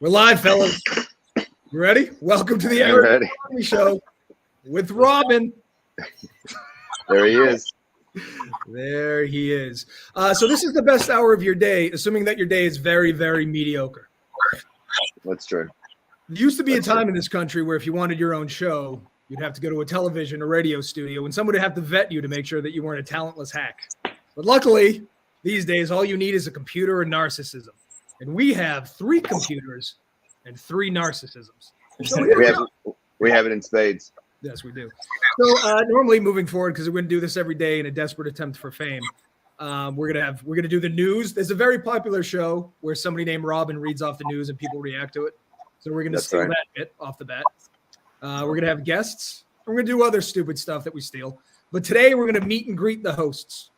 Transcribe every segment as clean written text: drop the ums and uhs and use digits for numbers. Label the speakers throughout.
Speaker 1: We're live, fellas. You ready? Welcome to the Eric Rodney Show with Robin.
Speaker 2: There he is.
Speaker 1: There he is. So this is the best hour of your day, assuming that your day is very, very mediocre.
Speaker 2: That's true.
Speaker 1: There used to be a time in this country where if you wanted your own show, you'd have to go to a television or radio studio, and someone would have to vet you to make sure that you weren't a talentless hack. But luckily, these days, all you need is a computer and narcissism. And we have 3 computers and 3 narcissisms. So
Speaker 2: we have it in spades.
Speaker 1: Yes, we do. So normally moving forward, because we're going to do this every day in a desperate attempt for fame, we're gonna do the news. There's a very popular show where somebody named Robin reads off the news and people react to it. So we're going to steal that bit off the bat. We're going to have guests. We're going to do other stupid stuff that we steal. But today we're going to meet and greet the hosts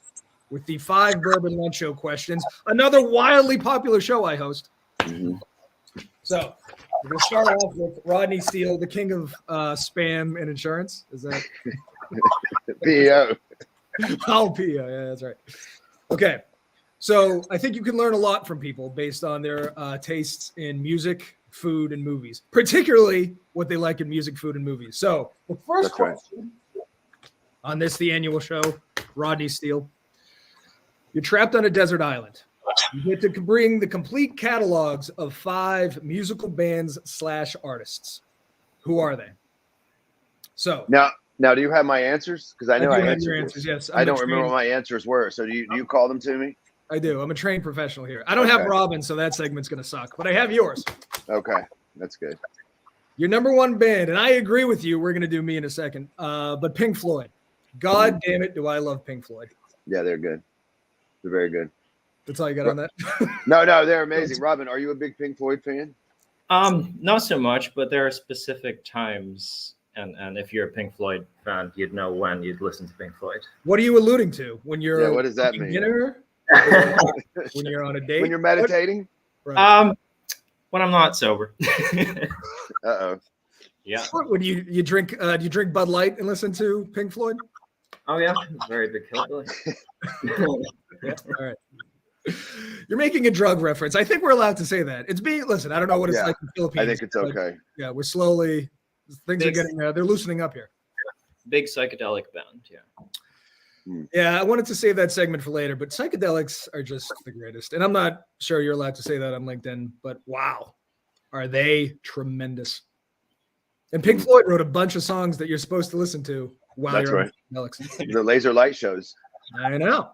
Speaker 1: with the 5 Bourbon Lunch Show questions. Another wildly popular show I host.
Speaker 2: Mm-hmm.
Speaker 1: So we're going to start off with Rodney Steele, the king of spam and insurance. Is that?
Speaker 2: PO.
Speaker 1: Oh, PO. Yeah, that's right. Okay. So I think you can learn a lot from people based on their tastes in music, food, and movies, particularly what they like in music, food, and movies. So the first question on this, the annual show, Rodney Steele. You're trapped on a desert island. You get to bring the complete catalogs of 5 musical bands / artists. Who are they? So
Speaker 2: now, do you have my answers? Because I know I answered
Speaker 1: your answers. Yes,
Speaker 2: I don't remember what my answers were. So do you call them to me?
Speaker 1: I do. I'm a trained professional here. I don't have Robin, so that segment's going to suck. But I have yours.
Speaker 2: Okay, that's good.
Speaker 1: Your number 1 band, and I agree with you. We're going to do me in a second. But Pink Floyd. God damn it, do I love Pink Floyd.
Speaker 2: Yeah, they're good. They're very good.
Speaker 1: That's all you got on that?
Speaker 2: No, they're amazing. Robin, are you a big Pink Floyd fan?
Speaker 3: Not so much, but there are specific times, and if you're a Pink Floyd fan, you'd know when you'd listen to Pink Floyd.
Speaker 1: What are you alluding to? When you're
Speaker 2: what does that mean?
Speaker 1: Dinner? When you're on a date?
Speaker 2: When you're meditating?
Speaker 1: Right.
Speaker 3: When I'm not sober.
Speaker 2: Uh-oh.
Speaker 3: Yeah.
Speaker 1: When you drink do you drink Bud Light and listen to Pink Floyd?
Speaker 3: Oh yeah, very big hillbilly.
Speaker 1: Yeah. All right. You're making a drug reference. I think we're allowed to say that. Listen, I don't know what it's like in the Philippines.
Speaker 2: I think it's okay.
Speaker 1: Yeah, we're slowly, things are getting, they're loosening up here.
Speaker 3: Big psychedelic band, yeah.
Speaker 1: Yeah, I wanted to save that segment for later, but psychedelics are just the greatest. And I'm not sure you're allowed to say that on LinkedIn, but wow, are they tremendous. And Pink Floyd wrote a bunch of songs that you're supposed to listen to while you're on psychedelics.
Speaker 2: The laser light shows.
Speaker 1: I know.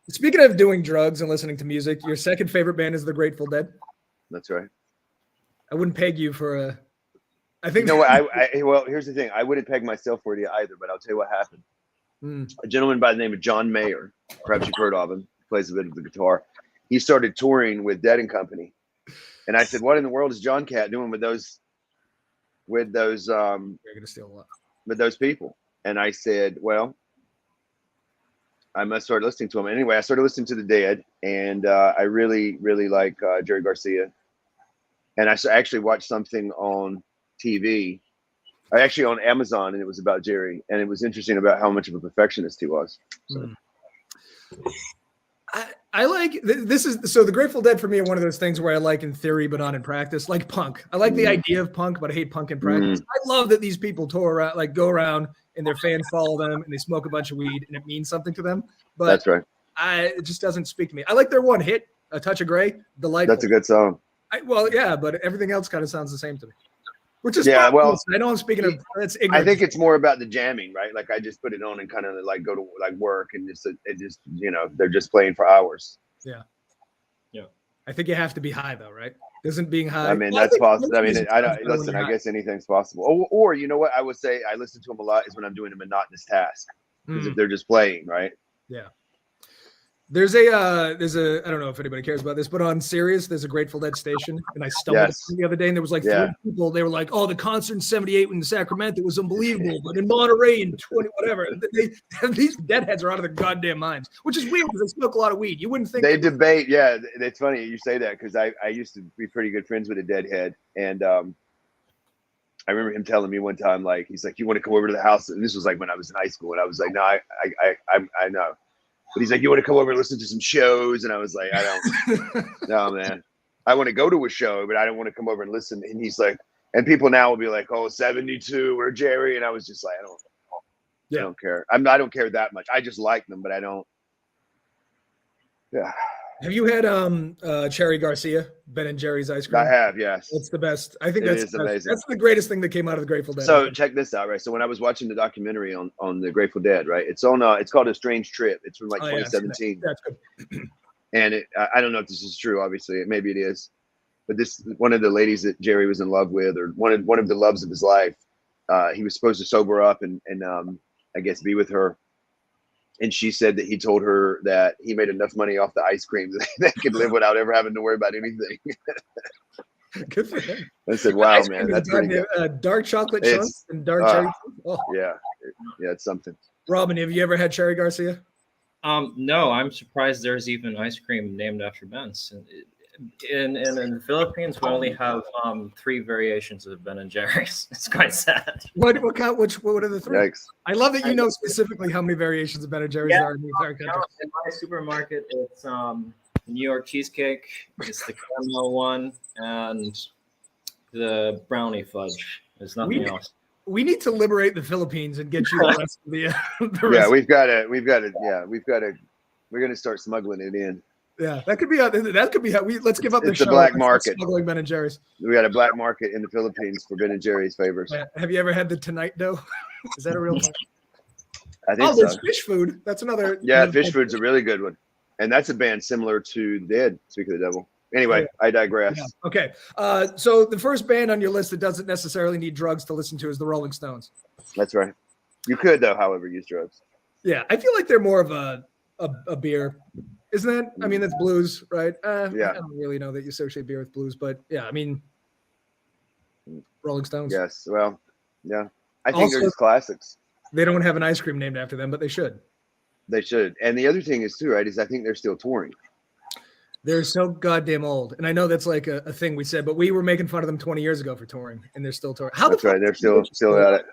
Speaker 1: Speaking of doing drugs and listening to music, your second favorite band is the Grateful Dead.
Speaker 2: That's right.
Speaker 1: I wouldn't peg you for I think.
Speaker 2: No, well, here's the thing. I wouldn't peg myself for you either, but I'll tell you what happened. A gentleman by the name of John Mayer, perhaps you've heard of him, plays a bit of the guitar. He started touring with Dead and Company, and I said, "What in the world is John Cat doing with those You're gonna steal a lot. With those people?" And I said, "Well, I must start listening to him." Anyway, I started listening to the Dead, and I really, really like Jerry Garcia. And I actually watched something on TV, actually on Amazon, and it was about Jerry, and it was interesting about how much of a perfectionist he was. So.
Speaker 1: I like this is so the Grateful Dead for me are one of those things where I like in theory but not in practice, like punk. I like the idea of punk, but I hate punk in practice. I love that these people tour around, like go around and their fans follow them and they smoke a bunch of weed and it means something to them. But
Speaker 2: that's right.
Speaker 1: It just doesn't speak to me. I like their one hit, A Touch of Grey, delightful.
Speaker 2: That's a good song.
Speaker 1: Yeah, but everything else kind of sounds the same to me. Which is
Speaker 2: well,
Speaker 1: I know I'm speaking of that's ignorant.
Speaker 2: I think it's more about the jamming, right? Like I just put it on and kind of like go to like work and they're just playing for hours.
Speaker 1: Yeah. I think you have to be high though, right? Isn't being high?
Speaker 2: I mean, that's possible. I mean, I don't listen. I guess anything's possible. Or you know what? I would say I listen to them a lot is when I'm doing a monotonous task because if they're just playing, right?
Speaker 1: Yeah. There's a I don't know if anybody cares about this, but on Sirius, there's a Grateful Dead station, and I stumbled the other day, and there was like 3 people. They were like, "Oh, the concert in '78 in Sacramento was unbelievable, but in Monterey in 20 whatever, these deadheads are out of their goddamn minds." Which is weird because they smoke a lot of weed. You wouldn't think
Speaker 2: they debate. Yeah, it's funny you say that because I used to be pretty good friends with a deadhead, and I remember him telling me one time, like he's like, "You want to come over to the house?" And this was like when I was in high school, and I was like, "No, I know." But he's like, "You want to come over and listen to some shows?" And I was like, "I don't." No, man. I want to go to a show, but I don't want to come over and listen. And he's like, and people now will be like, oh, 72 or Jerry. And I was just like, I don't care. I don't care that much. I just like them, but I don't. Yeah.
Speaker 1: Have you had Cherry Garcia, Ben and Jerry's ice cream?
Speaker 2: I have, yes.
Speaker 1: It's the best. I think
Speaker 2: It
Speaker 1: that's
Speaker 2: is amazing.
Speaker 1: That's the greatest thing that came out of the Grateful Dead.
Speaker 2: So check this out, right? So when I was watching the documentary on the Grateful Dead, right? It's on. It's called A Strange Trip. It's from like 2017.
Speaker 1: That's good.
Speaker 2: And I don't know if this is true. Obviously, maybe it is. But this one of the ladies that Jerry was in love with, or one of the loves of his life. He was supposed to sober up and I guess be with her. And she said that he told her that he made enough money off the ice cream that they could live without ever having to worry about anything.
Speaker 1: Good for him.
Speaker 2: I said, wow, man, that's pretty
Speaker 1: good. Dark chocolate chunks and dark cherry. Oh.
Speaker 2: Yeah, it's something.
Speaker 1: Robin, have you ever had Cherry Garcia?
Speaker 3: No, I'm surprised there's even ice cream named after Ben's. In the Philippines, we only have 3 variations of Ben and Jerry's. It's quite sad.
Speaker 1: What are the 3?
Speaker 2: Yikes.
Speaker 1: I love that you know specifically how many variations of Ben and Jerry's there are in the entire country.
Speaker 3: In my supermarket, it's New York cheesecake, it's the caramel one, and the brownie fudge. There's nothing else.
Speaker 1: We need to liberate the Philippines and get you the rest of the rest.
Speaker 2: Yeah, we've got to. We're gonna start smuggling it in.
Speaker 1: Yeah, that could be how let's give up the show.
Speaker 2: It's a black market.
Speaker 1: Smuggling Ben and Jerry's.
Speaker 2: We got a black market in the Philippines for Ben and Jerry's favors.
Speaker 1: Yeah. Have you ever had the Tonight Dough? Is that a real thing?
Speaker 2: I think so.
Speaker 1: There's Fish Food. That's another.
Speaker 2: Yeah, Fish Food's a really good one, and that's a band similar to Dead. Speak of the Devil. Anyway, I digress.
Speaker 1: Yeah. Okay, so the first band on your list that doesn't necessarily need drugs to listen to is the Rolling Stones.
Speaker 2: That's right. You could, though, however, use drugs.
Speaker 1: Yeah, I feel like they're more of a beer. Isn't that? I mean, that's blues, right?
Speaker 2: Yeah.
Speaker 1: I don't really know that you associate beer with blues, but yeah, I mean, Rolling Stones.
Speaker 2: Yes. Well, yeah. I think they're just classics.
Speaker 1: They don't have an ice cream named after them, but they should.
Speaker 2: They should. And the other thing is, too, right, is I think they're still touring.
Speaker 1: They're so goddamn old. And I know that's like a thing we said, but we were making fun of them 20 years ago for touring, and they're still touring.
Speaker 2: That's right. They're still at it.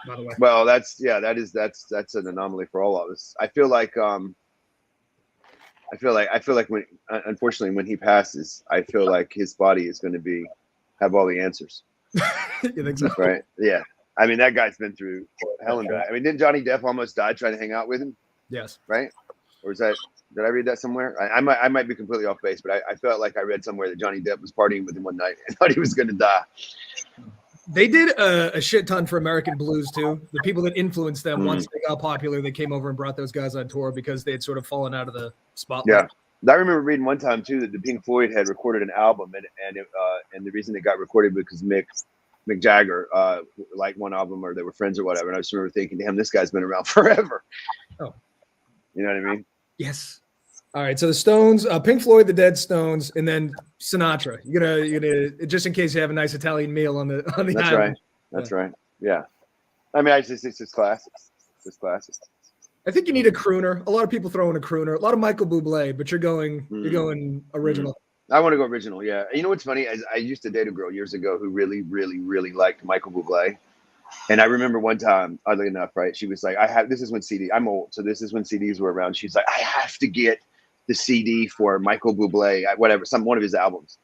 Speaker 1: By the way.
Speaker 2: Well, that's an anomaly for all of us. I feel like when, unfortunately, when he passes, I feel like his body is going to have all the answers.
Speaker 1: You think so?
Speaker 2: Right? Yeah. I mean, that guy's been through hell and back. I mean, didn't Johnny Depp almost die trying to hang out with him?
Speaker 1: Yes.
Speaker 2: Right? Or did I read that somewhere? I might be completely off base, but I felt like I read somewhere that Johnny Depp was partying with him one night and thought he was going to die.
Speaker 1: They did a shit ton for American blues too. The people that influenced them once they got popular, they came over and brought those guys on tour because they had sort of fallen out of the spotlight.
Speaker 2: Yeah, I remember reading one time too that the Pink Floyd had recorded an album, and the reason it got recorded because Mick Jagger liked one album, or they were friends or whatever. And I just remember thinking, damn, this guy's been around forever.
Speaker 1: Oh,
Speaker 2: you know what I mean?
Speaker 1: Yes. All right, so the Stones, Pink Floyd, the Dead Stones, and then Sinatra. You're gonna just in case you have a nice Italian meal on the
Speaker 2: That's
Speaker 1: island.
Speaker 2: right. That's right. Yeah. I mean, it's just classics. It's just classics.
Speaker 1: I think you need a crooner. A lot of people throw in a crooner. A lot of Michael Bublé, but you're going original.
Speaker 2: I want to go original. Yeah. You know what's funny? I used to date a girl years ago who really, really, really liked Michael Bublé. And I remember one time, oddly enough, right? She was like, this is when I'm old. So this is when CDs were around. She's like, I have to get the CD for Michael Bublé, whatever, one of his albums.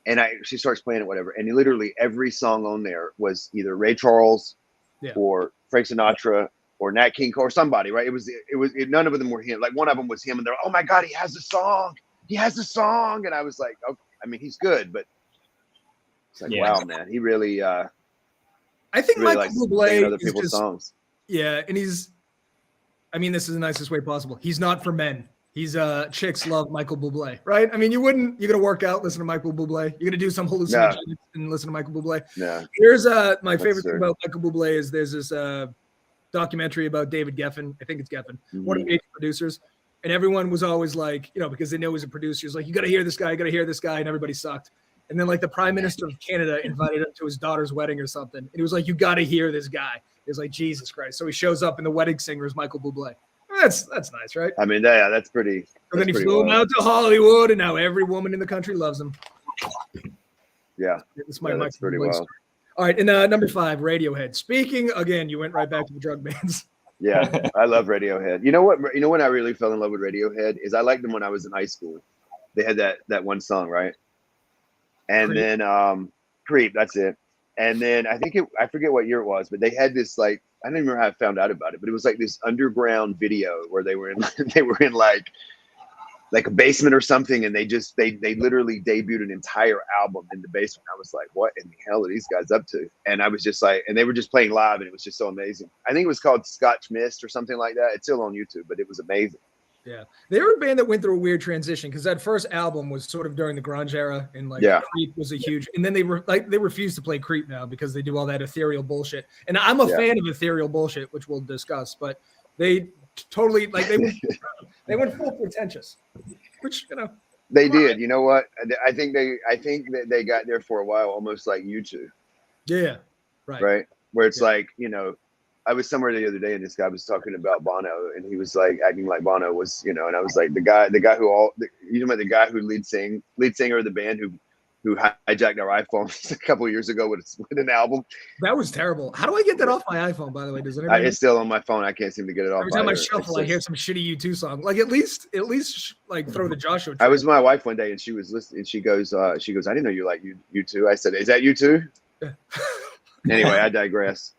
Speaker 2: And she starts playing it, whatever. And literally every song on there was either Ray Charles or Frank Sinatra or Nat King Cole or somebody, right? None of them were him. Like one of them was him. And they're, oh my God, he has a song. He has a song. And I was like, okay, I mean, he's good, but it's like, wow, man, he really,
Speaker 1: I think
Speaker 2: really
Speaker 1: Michael Bublé
Speaker 2: other people's songs.
Speaker 1: Yeah. And this is the nicest way possible. He's not for men. He's chicks love Michael Bublé, right? I mean, you're gonna work out, listen to Michael Bublé. You're gonna do some hallucinations and listen to Michael Bublé.
Speaker 2: Yeah.
Speaker 1: Here's my favorite thing about Michael Bublé is there's this documentary about David Geffen. I think it's Geffen, one of the major producers. And everyone was always like, because they know he's a producer, he's like, you got to hear this guy, and everybody sucked. And then like the Prime Minister of Canada invited him to his daughter's wedding or something. And he was like, you got to hear this guy. He was like, Jesus Christ. So he shows up and the wedding singer is Michael Bublé. That's nice, right?
Speaker 2: I mean, that's pretty.
Speaker 1: And then he flew him out to Hollywood, and now every woman in the country loves him.
Speaker 2: Yeah.
Speaker 1: That's pretty
Speaker 2: wild.
Speaker 1: All right, and number 5, Radiohead. Speaking, again, you went right back to the drug bands.
Speaker 2: Yeah, I love Radiohead. You know what? You know when I really fell in love with Radiohead is I liked them when I was in high school. They had that one song, right? and
Speaker 1: Creep.
Speaker 2: then Creep. That's it. And then I forget what year it was, but they had this like I don't even remember how I found out about it, but it was like this underground video where they were in like a basement or something, and they literally debuted an entire album in the basement. I was like, what in the hell are these guys up to? And I was just like, and they were just playing live, and it was just so amazing. I think it was called Scotch Mist or something like that. It's still on YouTube, but it was amazing.
Speaker 1: Yeah, they were a band that went through a weird transition because that first album was sort of during the grunge era, and like Creep was a huge. And then they refuse to play Creep now because they do all that ethereal bullshit. And I'm a fan of ethereal bullshit, which we'll discuss. But they totally like they went full pretentious, which
Speaker 2: they did. You know what? I think that they got there for a while, almost like U2.
Speaker 1: Yeah,
Speaker 2: right. Where it's like I was somewhere the other day and this guy was talking about Bono and he was like acting like Bono was, and I was like the guy who the guy who lead singer of the band who hijacked our iPhones a couple of years ago with an album.
Speaker 1: That was terrible. How do I get that off my iPhone, by the way? Does anybody
Speaker 2: it's still on my phone. I can't seem to get it off.
Speaker 1: Every time I shuffle, I hear some shitty U2 song. Like at least like throw the Joshua.
Speaker 2: I was with my wife one day and she was listening and she goes, I didn't know you like U2. I said, is that U2? Anyway, I digress.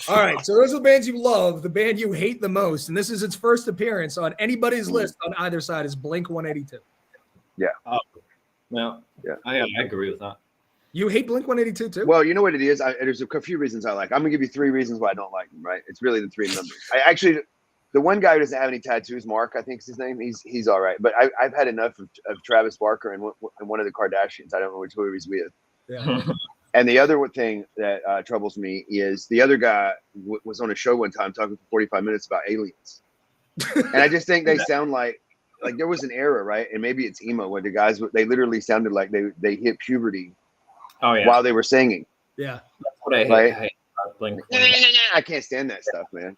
Speaker 1: All right, so those are the bands you love, the band you hate the most, and this is its first appearance on anybody's list on either side is Blink-182.
Speaker 2: Yeah.
Speaker 3: I agree with that.
Speaker 1: You hate Blink-182 too?
Speaker 2: Well, you know what it is? There's a few reasons I like. I'm gonna give you 3 reasons why I don't like them. Right? It's really the 3 numbers. The one guy who doesn't have any tattoos, Mark, I think is his name. He's all right, but I've had enough of Travis Barker and one of the Kardashians. I don't know who he's with.
Speaker 1: Yeah.
Speaker 2: And the other thing that troubles me is the other guy was on a show one time talking for 45 minutes about aliens. And I just think they sound like there was an era, right? And maybe it's emo where the guys, they literally sounded like they hit puberty while they were singing.
Speaker 1: Yeah.
Speaker 3: That's what I hate. I hate Blink.
Speaker 2: I can't stand that stuff, man.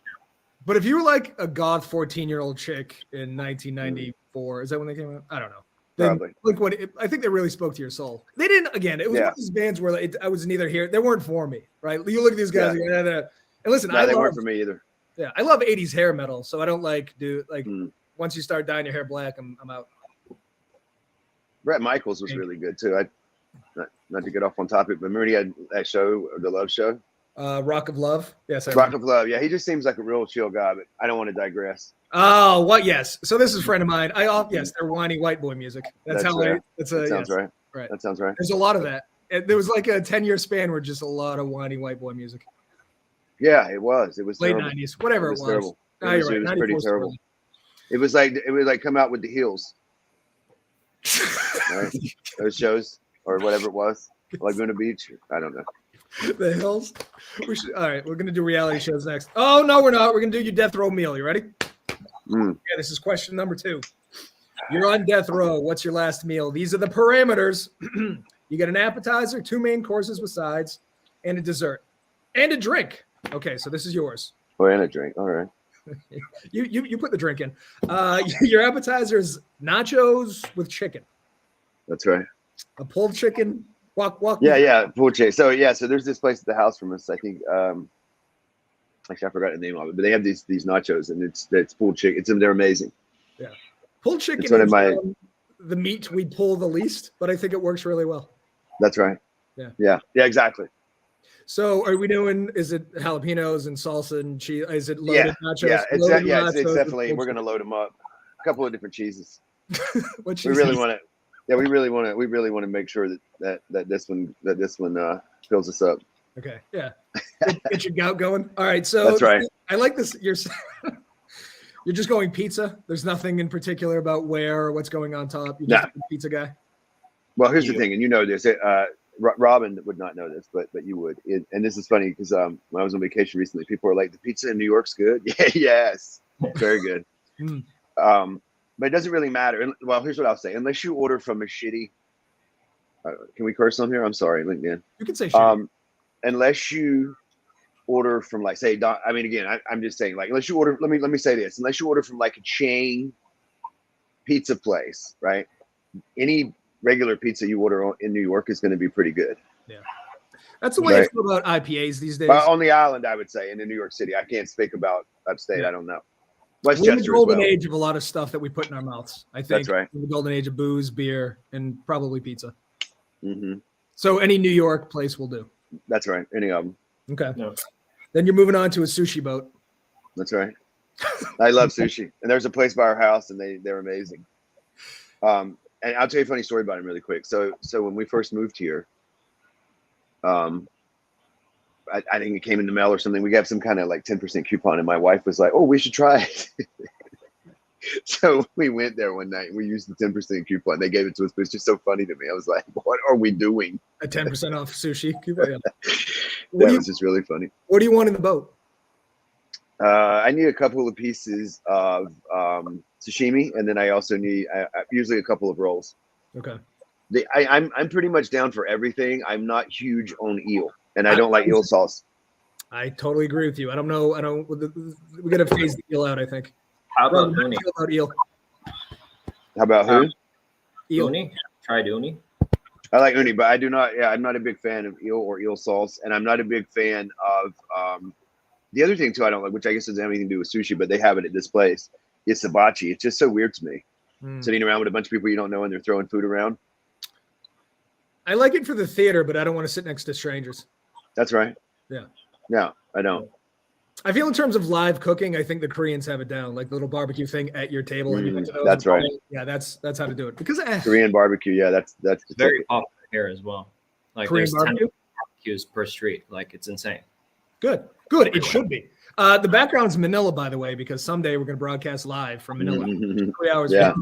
Speaker 1: But if you were like a goth 14-year-old chick in 1994, is that when they came out? I don't know.
Speaker 2: Probably.
Speaker 1: I think they really spoke to your soul. They didn't. Again, it was one of these bands where I was neither here. They weren't for me, right? You look at these guys, and listen,
Speaker 2: they weren't for me either.
Speaker 1: Yeah, I love 80s hair metal, so I don't once you start dyeing your hair black, I'm out.
Speaker 2: Bret Michaels was really good too. Not to get off on topic, but remember he had that show, the Love Show.
Speaker 1: Rock of Love. Yes,
Speaker 2: Rock of Love. Yeah, he just seems like a real chill guy, but I don't want to digress.
Speaker 1: Oh, what? Yes. So this is a friend of mine. Yes, they're whiny white boy music. That sounds right.
Speaker 2: Right. That sounds right.
Speaker 1: There's a lot of that. There was like a 10-year span where just a lot of whiny white boy music.
Speaker 2: Yeah, it was. It was
Speaker 1: late
Speaker 2: terrible.
Speaker 1: 90s, whatever it was.
Speaker 2: Terrible.
Speaker 1: No,
Speaker 2: It was pretty terrible. It was like come out with the Heels. Right? Those shows or whatever it was, Laguna Beach. I don't know.
Speaker 1: The Hills. All right, we're gonna do reality shows next. Oh no, we're not. We're gonna do your death row meal. You ready? Yeah, this is question number 2. You're on death row. What's your last meal? These are the parameters. You get an appetizer, 2 main courses with sides, and a dessert, and a drink. Okay, so this is yours.
Speaker 2: Oh, and a drink. All right.
Speaker 1: You put the drink in. Your appetizer is nachos with chicken.
Speaker 2: That's right.
Speaker 1: A pulled chicken. Walk.
Speaker 2: Yeah, pulled chicken. So there's this place at the house from us. I think. Actually, I forgot the name of it, but they have these nachos, and it's pulled chicken. They're amazing.
Speaker 1: Yeah, pulled chicken is the meat we pull the least, but I think it works really well.
Speaker 2: That's right. Yeah, exactly.
Speaker 1: So, are we doing? Is it jalapenos and salsa and cheese? Is it loaded nachos?
Speaker 2: Yeah, it's definitely. We're gonna load them up. A couple of different cheeses.
Speaker 1: What cheese?
Speaker 2: We really want it. Yeah, we really want to make sure that this one fills us up.
Speaker 1: Okay. Yeah. Get your gout going. All right. So
Speaker 2: that's right.
Speaker 1: I like this. You're just going pizza. There's nothing in particular about where or what's going on top. You're just a pizza guy.
Speaker 2: Well, here's the thing, and you know this. Robin would not know this, but you would. And this is funny because when I was on vacation recently, people were like, "The pizza in New York's good." Yeah, yes, very good. But it doesn't really matter. Well, here's what I'll say: unless you order from a shitty, can we curse on here? I'm sorry, LinkedIn.
Speaker 1: You can say shitty.
Speaker 2: Unless you order from like say, I'm just saying like unless you order. Let me say this: unless you order from like a chain pizza place, right? Any regular pizza you order in New York is going to be pretty good.
Speaker 1: Yeah, that's the way I feel about IPAs these days.
Speaker 2: On the island, I would say, and in New York City, I can't speak about upstate. Yeah. I don't know.
Speaker 1: We're in the golden age of a lot of stuff that we put in our mouths. I think
Speaker 2: that's right.
Speaker 1: The golden age of booze, beer, and probably pizza.
Speaker 2: Mm-hmm.
Speaker 1: So any New York place will do.
Speaker 2: That's right. Any of them.
Speaker 1: Okay.
Speaker 3: No.
Speaker 1: Then you're moving on to a sushi boat.
Speaker 2: That's right. I love sushi, and there's a place by our house, and they're amazing. And I'll tell you a funny story about them really quick. So when we first moved here, I think it came in the mail or something. We got some kind of like 10% coupon, and my wife was like, "Oh, we should try it." So we went there one night. And we used the 10% coupon. They gave it to us, but it's just so funny to me. I was like, "What are we doing?"
Speaker 1: A 10% off sushi coupon. Yeah.
Speaker 2: That was just really funny.
Speaker 1: What do you want in the boat?
Speaker 2: I need a couple of pieces of sashimi, and then I also need usually a couple of rolls.
Speaker 1: Okay.
Speaker 2: I'm pretty much down for everything. I'm not huge on eel, and I don't like eel sauce.
Speaker 1: I totally agree with you. I don't know. We got to phase the eel out, I think.
Speaker 3: How about
Speaker 1: How do you
Speaker 3: uni?
Speaker 1: feel about eel?
Speaker 2: How about who?
Speaker 1: Eel.
Speaker 3: Uni? Tried uni?
Speaker 2: I like uni, but I do not. Yeah, I'm not a big fan of eel or eel sauce, and I'm not a big fan of the other thing too. I don't like, which I guess doesn't have anything to do with sushi, but they have it at this place. It's hibachi. It's just so weird to me. Sitting around with a bunch of people you don't know and they're throwing food around.
Speaker 1: I like it for the theater, but I don't want to sit next to strangers.
Speaker 2: That's right.
Speaker 1: Yeah.
Speaker 2: No, I don't.
Speaker 1: I feel in terms of live cooking, I think the Koreans have it down, like the little barbecue thing at your table. And you get to know
Speaker 2: That's
Speaker 1: them.
Speaker 2: right.
Speaker 1: Yeah, that's how to do it. Because
Speaker 2: Korean barbecue. Yeah, that's
Speaker 3: It's very popular here as well. Like
Speaker 1: Korean
Speaker 3: there's 10
Speaker 1: barbecue?
Speaker 3: barbecues per street. Like it's insane.
Speaker 1: Good. It should be. The background's Manila, by the way, because someday we're going to broadcast live from Manila. 3 hours.
Speaker 2: Yeah.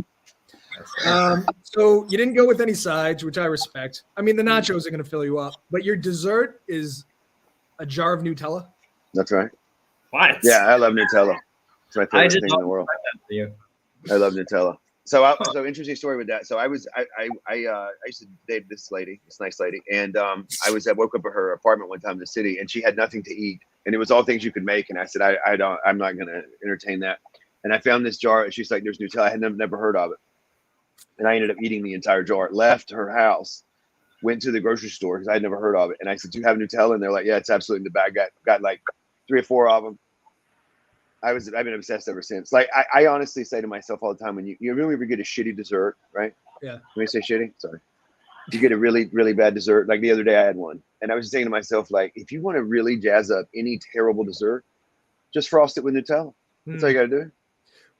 Speaker 1: So you didn't go with any sides, which I respect. I mean, the nachos are going to fill you up, but your dessert is a jar of Nutella.
Speaker 2: That's right.
Speaker 3: What?
Speaker 2: Yeah, I love Nutella. It's my
Speaker 3: I
Speaker 2: favorite
Speaker 3: did
Speaker 2: thing
Speaker 3: not
Speaker 2: in the world.
Speaker 3: expect that for you.
Speaker 2: I love Nutella. So interesting story with that. So I used to date this nice lady, and I woke up at her apartment one time in the city, and she had nothing to eat, and it was all things you could make. And I said, I'm not gonna entertain that. And I found this jar, and she's like, "There's Nutella." I had never heard of it, and I ended up eating the entire jar. Left her house, went to the grocery store because I had never heard of it, and I said, "Do you have Nutella?" And they're like, "Yeah, it's absolutely in the bag." Got like 3 or 4 of them. I've been obsessed ever since. Like I honestly say to myself all the time, when you really ever get a shitty dessert, right?
Speaker 1: Yeah.
Speaker 2: When I say shitty, sorry. You get a really, really bad dessert. Like the other day I had one. And I was just saying to myself, like, if you want to really jazz up any terrible dessert, just frost it with Nutella. That's all you gotta do.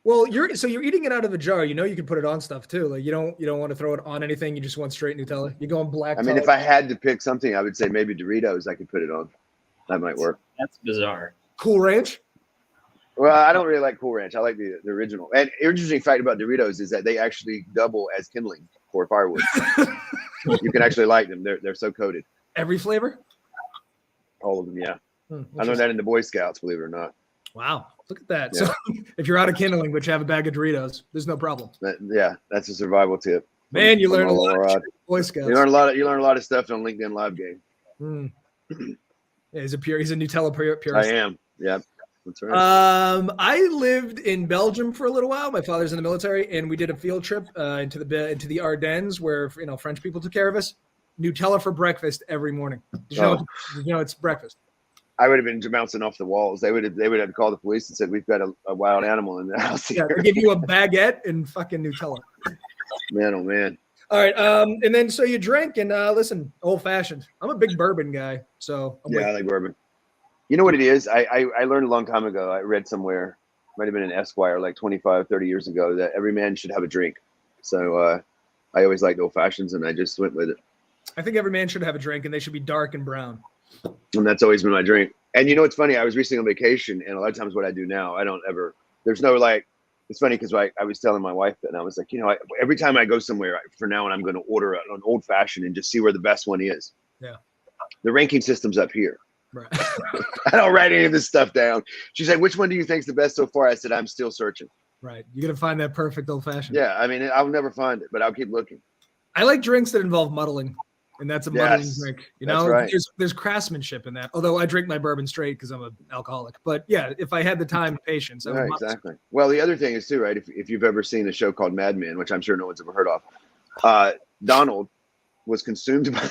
Speaker 1: Well, you're eating it out of a jar. You know you can put it on stuff too. Like you don't want to throw it on anything. You just want straight Nutella. You're going black.
Speaker 2: I mean, if I had to pick something, I would say maybe Doritos I could put it on. That might work.
Speaker 3: That's bizarre.
Speaker 1: Cool Ranch.
Speaker 2: Well, I don't really like Cool Ranch. I like the original. And interesting fact about Doritos is that they actually double as kindling for firewood. You can actually light them. They're so coated.
Speaker 1: Every flavor?
Speaker 2: All of them, yeah. I learned that in the Boy Scouts, believe it or not.
Speaker 1: Wow, look at that.
Speaker 2: Yeah.
Speaker 1: So if you're out of kindling, but you have a bag of Doritos, there's no problem.
Speaker 2: That's a survival tip.
Speaker 1: Man, you learn a lot.
Speaker 2: Rod.
Speaker 1: Boy Scouts.
Speaker 2: You learn a lot of stuff on LinkedIn Live Game.
Speaker 1: Yeah, he's a Nutella purist.
Speaker 2: I am. Yeah. That's right.
Speaker 1: I lived in Belgium for a little while. My father's in the military, and we did a field trip into the Ardennes, where French people took care of us. Nutella for breakfast every morning. Did you know it's breakfast?
Speaker 2: I would have been bouncing off the walls. They would have called the police and said, "We've got a wild animal in the house here."
Speaker 1: Yeah, they give you a baguette and fucking Nutella.
Speaker 2: Man, oh man.
Speaker 1: All right, and then so you drink and listen, old fashioned. I'm a big bourbon guy, so
Speaker 2: I like bourbon. You know what it is? I learned a long time ago. I read somewhere, might have been in Esquire, like 25, 30 years ago, that every man should have a drink. So I always liked old fashions, and I just went with it.
Speaker 1: I think every man should have a drink, and they should be dark and brown.
Speaker 2: And that's always been my drink. And you know what's funny? I was recently on vacation, and a lot of times what I do now, there's no like. It's funny because I was telling my wife that, and I was like, every time I go somewhere, for now, and I'm going to order an old fashioned and just see where the best one is.
Speaker 1: Yeah.
Speaker 2: The ranking system's up here.
Speaker 1: Right.
Speaker 2: I don't write any of this stuff down. She said, "Which one do you think's the best so far?" I said, "I'm still searching."
Speaker 1: Right. You're going to find that perfect old fashioned.
Speaker 2: Yeah. I mean, I'll never find it, but I'll keep looking.
Speaker 1: I like drinks that involve muddling, and that's a muddling drink.
Speaker 2: That's right.
Speaker 1: There's craftsmanship in that. Although I drink my bourbon straight because I'm an alcoholic. But yeah, if I had the time and patience, I would muddle.
Speaker 2: Exactly. Well, the other thing is too, right? If you've ever seen a show called Mad Men, which I'm sure no one's ever heard of, Donald was consumed by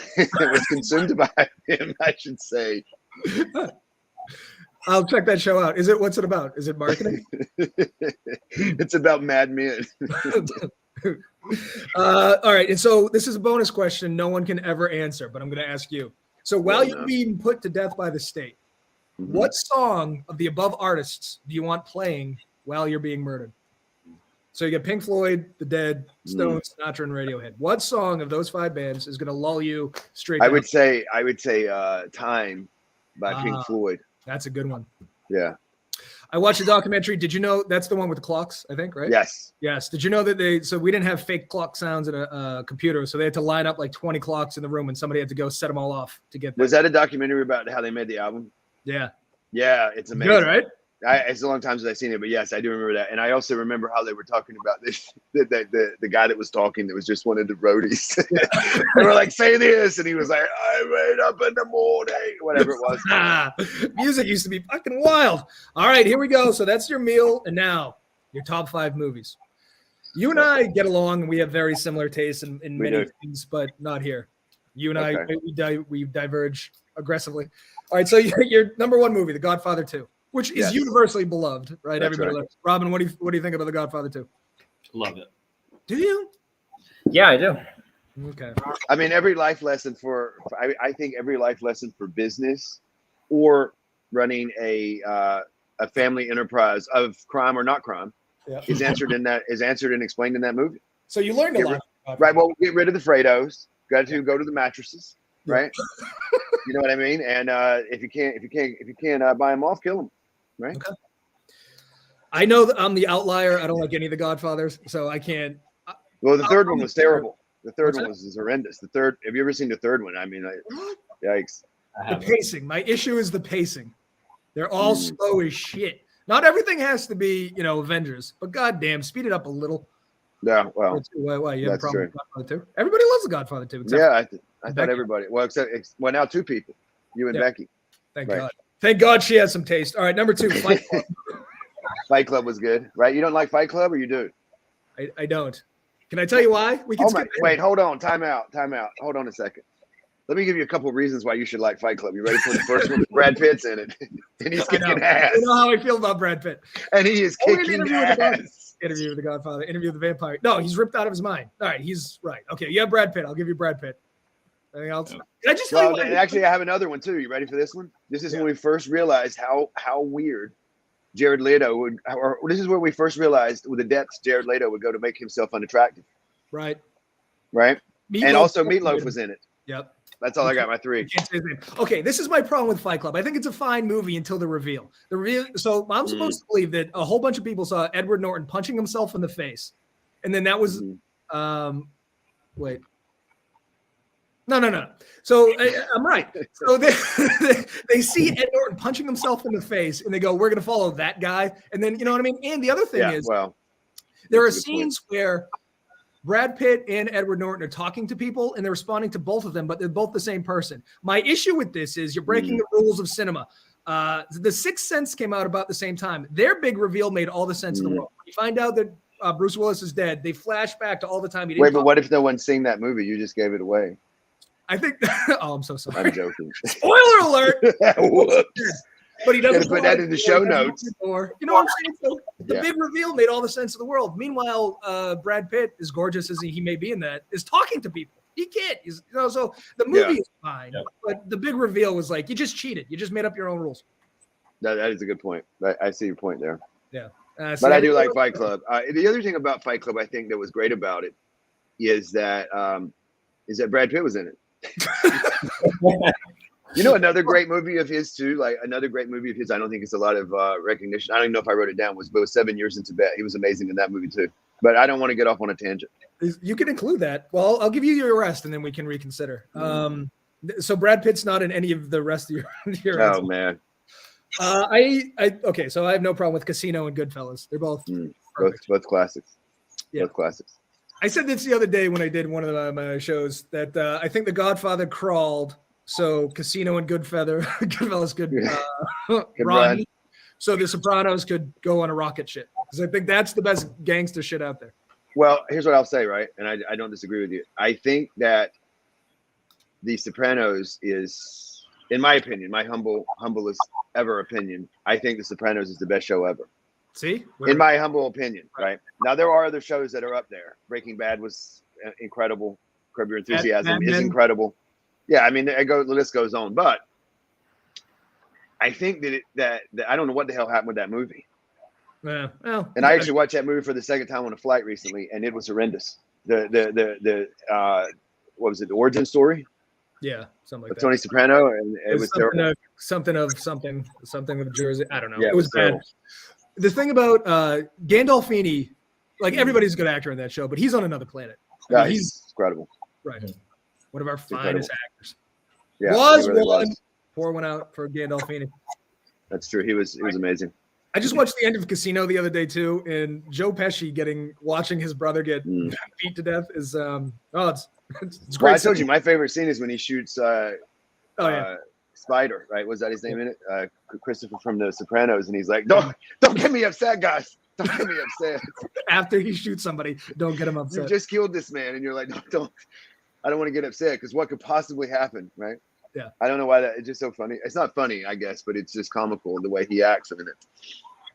Speaker 2: him, I should say.
Speaker 1: I'll check that show out. What's it about? Is it marketing?
Speaker 2: It's about Mad Men.
Speaker 1: All right, and so this is a bonus question. No one can ever answer, but I'm going to ask you. So while you're being put to death by the state, what song of the above artists do you want playing while you're being murdered? So you get Pink Floyd, The Dead, Stones, Sinatra, and Radiohead. What song of those 5 bands is going to lull you straight?
Speaker 2: I would say "Time" by Pink Floyd.
Speaker 1: That's a good one.
Speaker 2: Yeah.
Speaker 1: I watched a documentary. Did you know that's the one with the clocks? I think, right?
Speaker 2: Yes.
Speaker 1: Yes. Did you know that so we didn't have fake clock sounds in a computer, so they had to line up like 20 clocks in the room, and somebody had to go set them all off to get.
Speaker 2: Was that a documentary about how they made the album?
Speaker 1: Yeah.
Speaker 2: Yeah, it's amazing.
Speaker 1: Good, right?
Speaker 2: It's a long time since I've seen it, but yes, I do remember that. And I also remember how they were talking about this. The guy that was talking, that was just one of the roadies. They were like, "Say this," and he was like, "I wake up in the morning," whatever it was.
Speaker 1: Music used to be fucking wild. All right, here we go. So that's your meal, and now your top 5 movies. You and I get along, and we have very similar tastes in many things, but not here. You and I, we diverge aggressively. All right, so your number 1 movie, The Godfather 2. Which is universally beloved, right?
Speaker 2: That's
Speaker 1: Everybody
Speaker 2: right.
Speaker 1: loves. Robin, what do you think about The Godfather 2?
Speaker 3: Love it.
Speaker 1: Do you?
Speaker 3: Yeah, I do.
Speaker 1: Okay.
Speaker 2: I mean, every life lesson I think every life lesson for business or running a family enterprise of crime or not crime is answered and explained in that movie.
Speaker 1: So you learned a lot.
Speaker 2: Right. Well, get rid of the Fredos. Got to go to the mattresses. Right. You know what I mean? And if you can't buy them off, kill them. Right. Okay.
Speaker 1: I know that I'm the outlier. I don't like any of the Godfathers, so I can't.
Speaker 2: Well, the third one was terrible. The third one was horrendous. The third. Have you ever seen the third one? I mean, yikes.
Speaker 1: The pacing. My issue is the pacing. They're all slow as shit. Not everything has to be, Avengers, but goddamn, speed it up a little.
Speaker 2: Yeah. Well,
Speaker 1: why you have a problem with Godfather 2? Everybody loves the Godfather 2.
Speaker 2: I thought everybody. Well, except now 2 people, you and Becky.
Speaker 1: Thank God. Thank God she has some taste. All right, number 2, Fight Club.
Speaker 2: Fight Club was good, right? You don't like Fight Club, or you do?
Speaker 1: I don't. Can I tell you why? We can.
Speaker 2: Wait, hold on. Time out. Hold on a second. Let me give you a couple of reasons why you should like Fight Club. You ready for the first one? Brad Pitt's in it, and he's kicking ass.
Speaker 1: You know how I feel about Brad Pitt.
Speaker 2: And he is kicking ass.
Speaker 1: Interview with the Godfather. Interview with the Vampire. No, he's ripped out of his mind. All right, he's right. Okay, you have Brad Pitt. I'll give you Brad Pitt. Anything else? Can I just tell you
Speaker 2: actually, I have another one too. You ready for this one? This is when we first realized how weird Jared Leto would. Or this is where we first realized with the depths Jared Leto would go to make himself unattractive.
Speaker 1: Right.
Speaker 2: And also Meatloaf was in it.
Speaker 1: Yep.
Speaker 2: That's all I got. My 3.
Speaker 1: Okay, this is my problem with Fight Club. I think it's a fine movie until the reveal. So I'm supposed to believe that a whole bunch of people saw Edward Norton punching himself in the face, and then that was wait. No. So I'm right. So they see Ed Norton punching himself in the face, and they go, "We're going to follow that guy." And then you know what I mean. And the other thing is, there are scenes where Brad Pitt and Edward Norton are talking to people, and they're responding to both of them, but they're both the same person. My issue with this is you're breaking the rules of cinema. The Sixth Sense came out about the same time. Their big reveal made all the sense in the world. You find out that Bruce Willis is dead. They flash back to all the time.
Speaker 2: Wait, but what if no one's seen that movie? You just gave it away.
Speaker 1: I think. Oh, I'm so sorry.
Speaker 2: I'm joking.
Speaker 1: Spoiler alert.
Speaker 2: Whoops.
Speaker 1: But he doesn't
Speaker 2: put that in the show notes.
Speaker 1: You know what I'm saying? So the big reveal made all the sense of the world. Meanwhile, Brad Pitt, as gorgeous as he may be in that, is talking to people. He can't. So the movie is fine, but the big reveal was like you just cheated. You just made up your own rules.
Speaker 2: That is a good point. I see your point there.
Speaker 1: Yeah.
Speaker 2: But I do like Fight Club. The other thing about Fight Club, I think that was great about it, is that Brad Pitt was in it. Another great movie of his too. I don't think it's a lot of recognition. I don't even know if I wrote it down. But it was 7 Years in Tibet. He was amazing in that movie too. But I don't want to get off on a tangent.
Speaker 1: You can include that. Well, I'll give you your rest, and then we can reconsider. So Brad Pitt's not in any of the rest of your.
Speaker 2: Oh man.
Speaker 1: Okay. So I have no problem with Casino and Goodfellas. They're both
Speaker 2: both classics.
Speaker 1: Yeah.
Speaker 2: Both classics.
Speaker 1: I said this the other day when I did one of my shows that I think The Godfather crawled, so Casino and Goodfellas could Rodney, so The Sopranos could go on a rocket ship, because I think that's the best gangster shit out there.
Speaker 2: Well, here's what I'll say, right? And I don't disagree with you. I think that The Sopranos is, in my opinion, my humblest ever opinion, I think The Sopranos is the best show ever.
Speaker 1: See,
Speaker 2: in my humble opinion, right? Now there are other shows that are up there. Breaking Bad was incredible. Curb Your Enthusiasm is incredible. Yeah, I mean, the list goes on, but I think that I don't know what the hell happened with that movie.
Speaker 1: Yeah, well,
Speaker 2: and I actually watched that movie for the second time on a flight recently, and it was horrendous. The what was it? The origin story?
Speaker 1: Yeah, something like that.
Speaker 2: Tony Soprano, and it was terrible.
Speaker 1: Something of Jersey. I don't know.
Speaker 2: Yeah,
Speaker 1: it was bad.
Speaker 2: terrible.
Speaker 1: The thing about Gandolfini, like everybody's a good actor in that show, but he's on another planet.
Speaker 2: Yeah, he's incredible.
Speaker 1: Right. One of our finest actors.
Speaker 2: Yeah,
Speaker 1: was. Pour one out for Gandolfini.
Speaker 2: That's true. He was amazing.
Speaker 1: I just watched the end of Casino the other day too, and Joe Pesci watching his brother get beat to death is it's great.
Speaker 2: Well, I told you my favorite scene is when he shoots Spider, right? Was that his name in it? Christopher from The Sopranos, and he's like, "Don't get me upset, guys. Don't get me upset."
Speaker 1: After he shoots somebody, don't get him upset.
Speaker 2: You just killed this man, and you're like, "Don't. I don't want to get upset because what could possibly happen, right?"
Speaker 1: Yeah.
Speaker 2: I don't know why it's just so funny. It's not funny, I guess, but it's just comical the way he acts in it.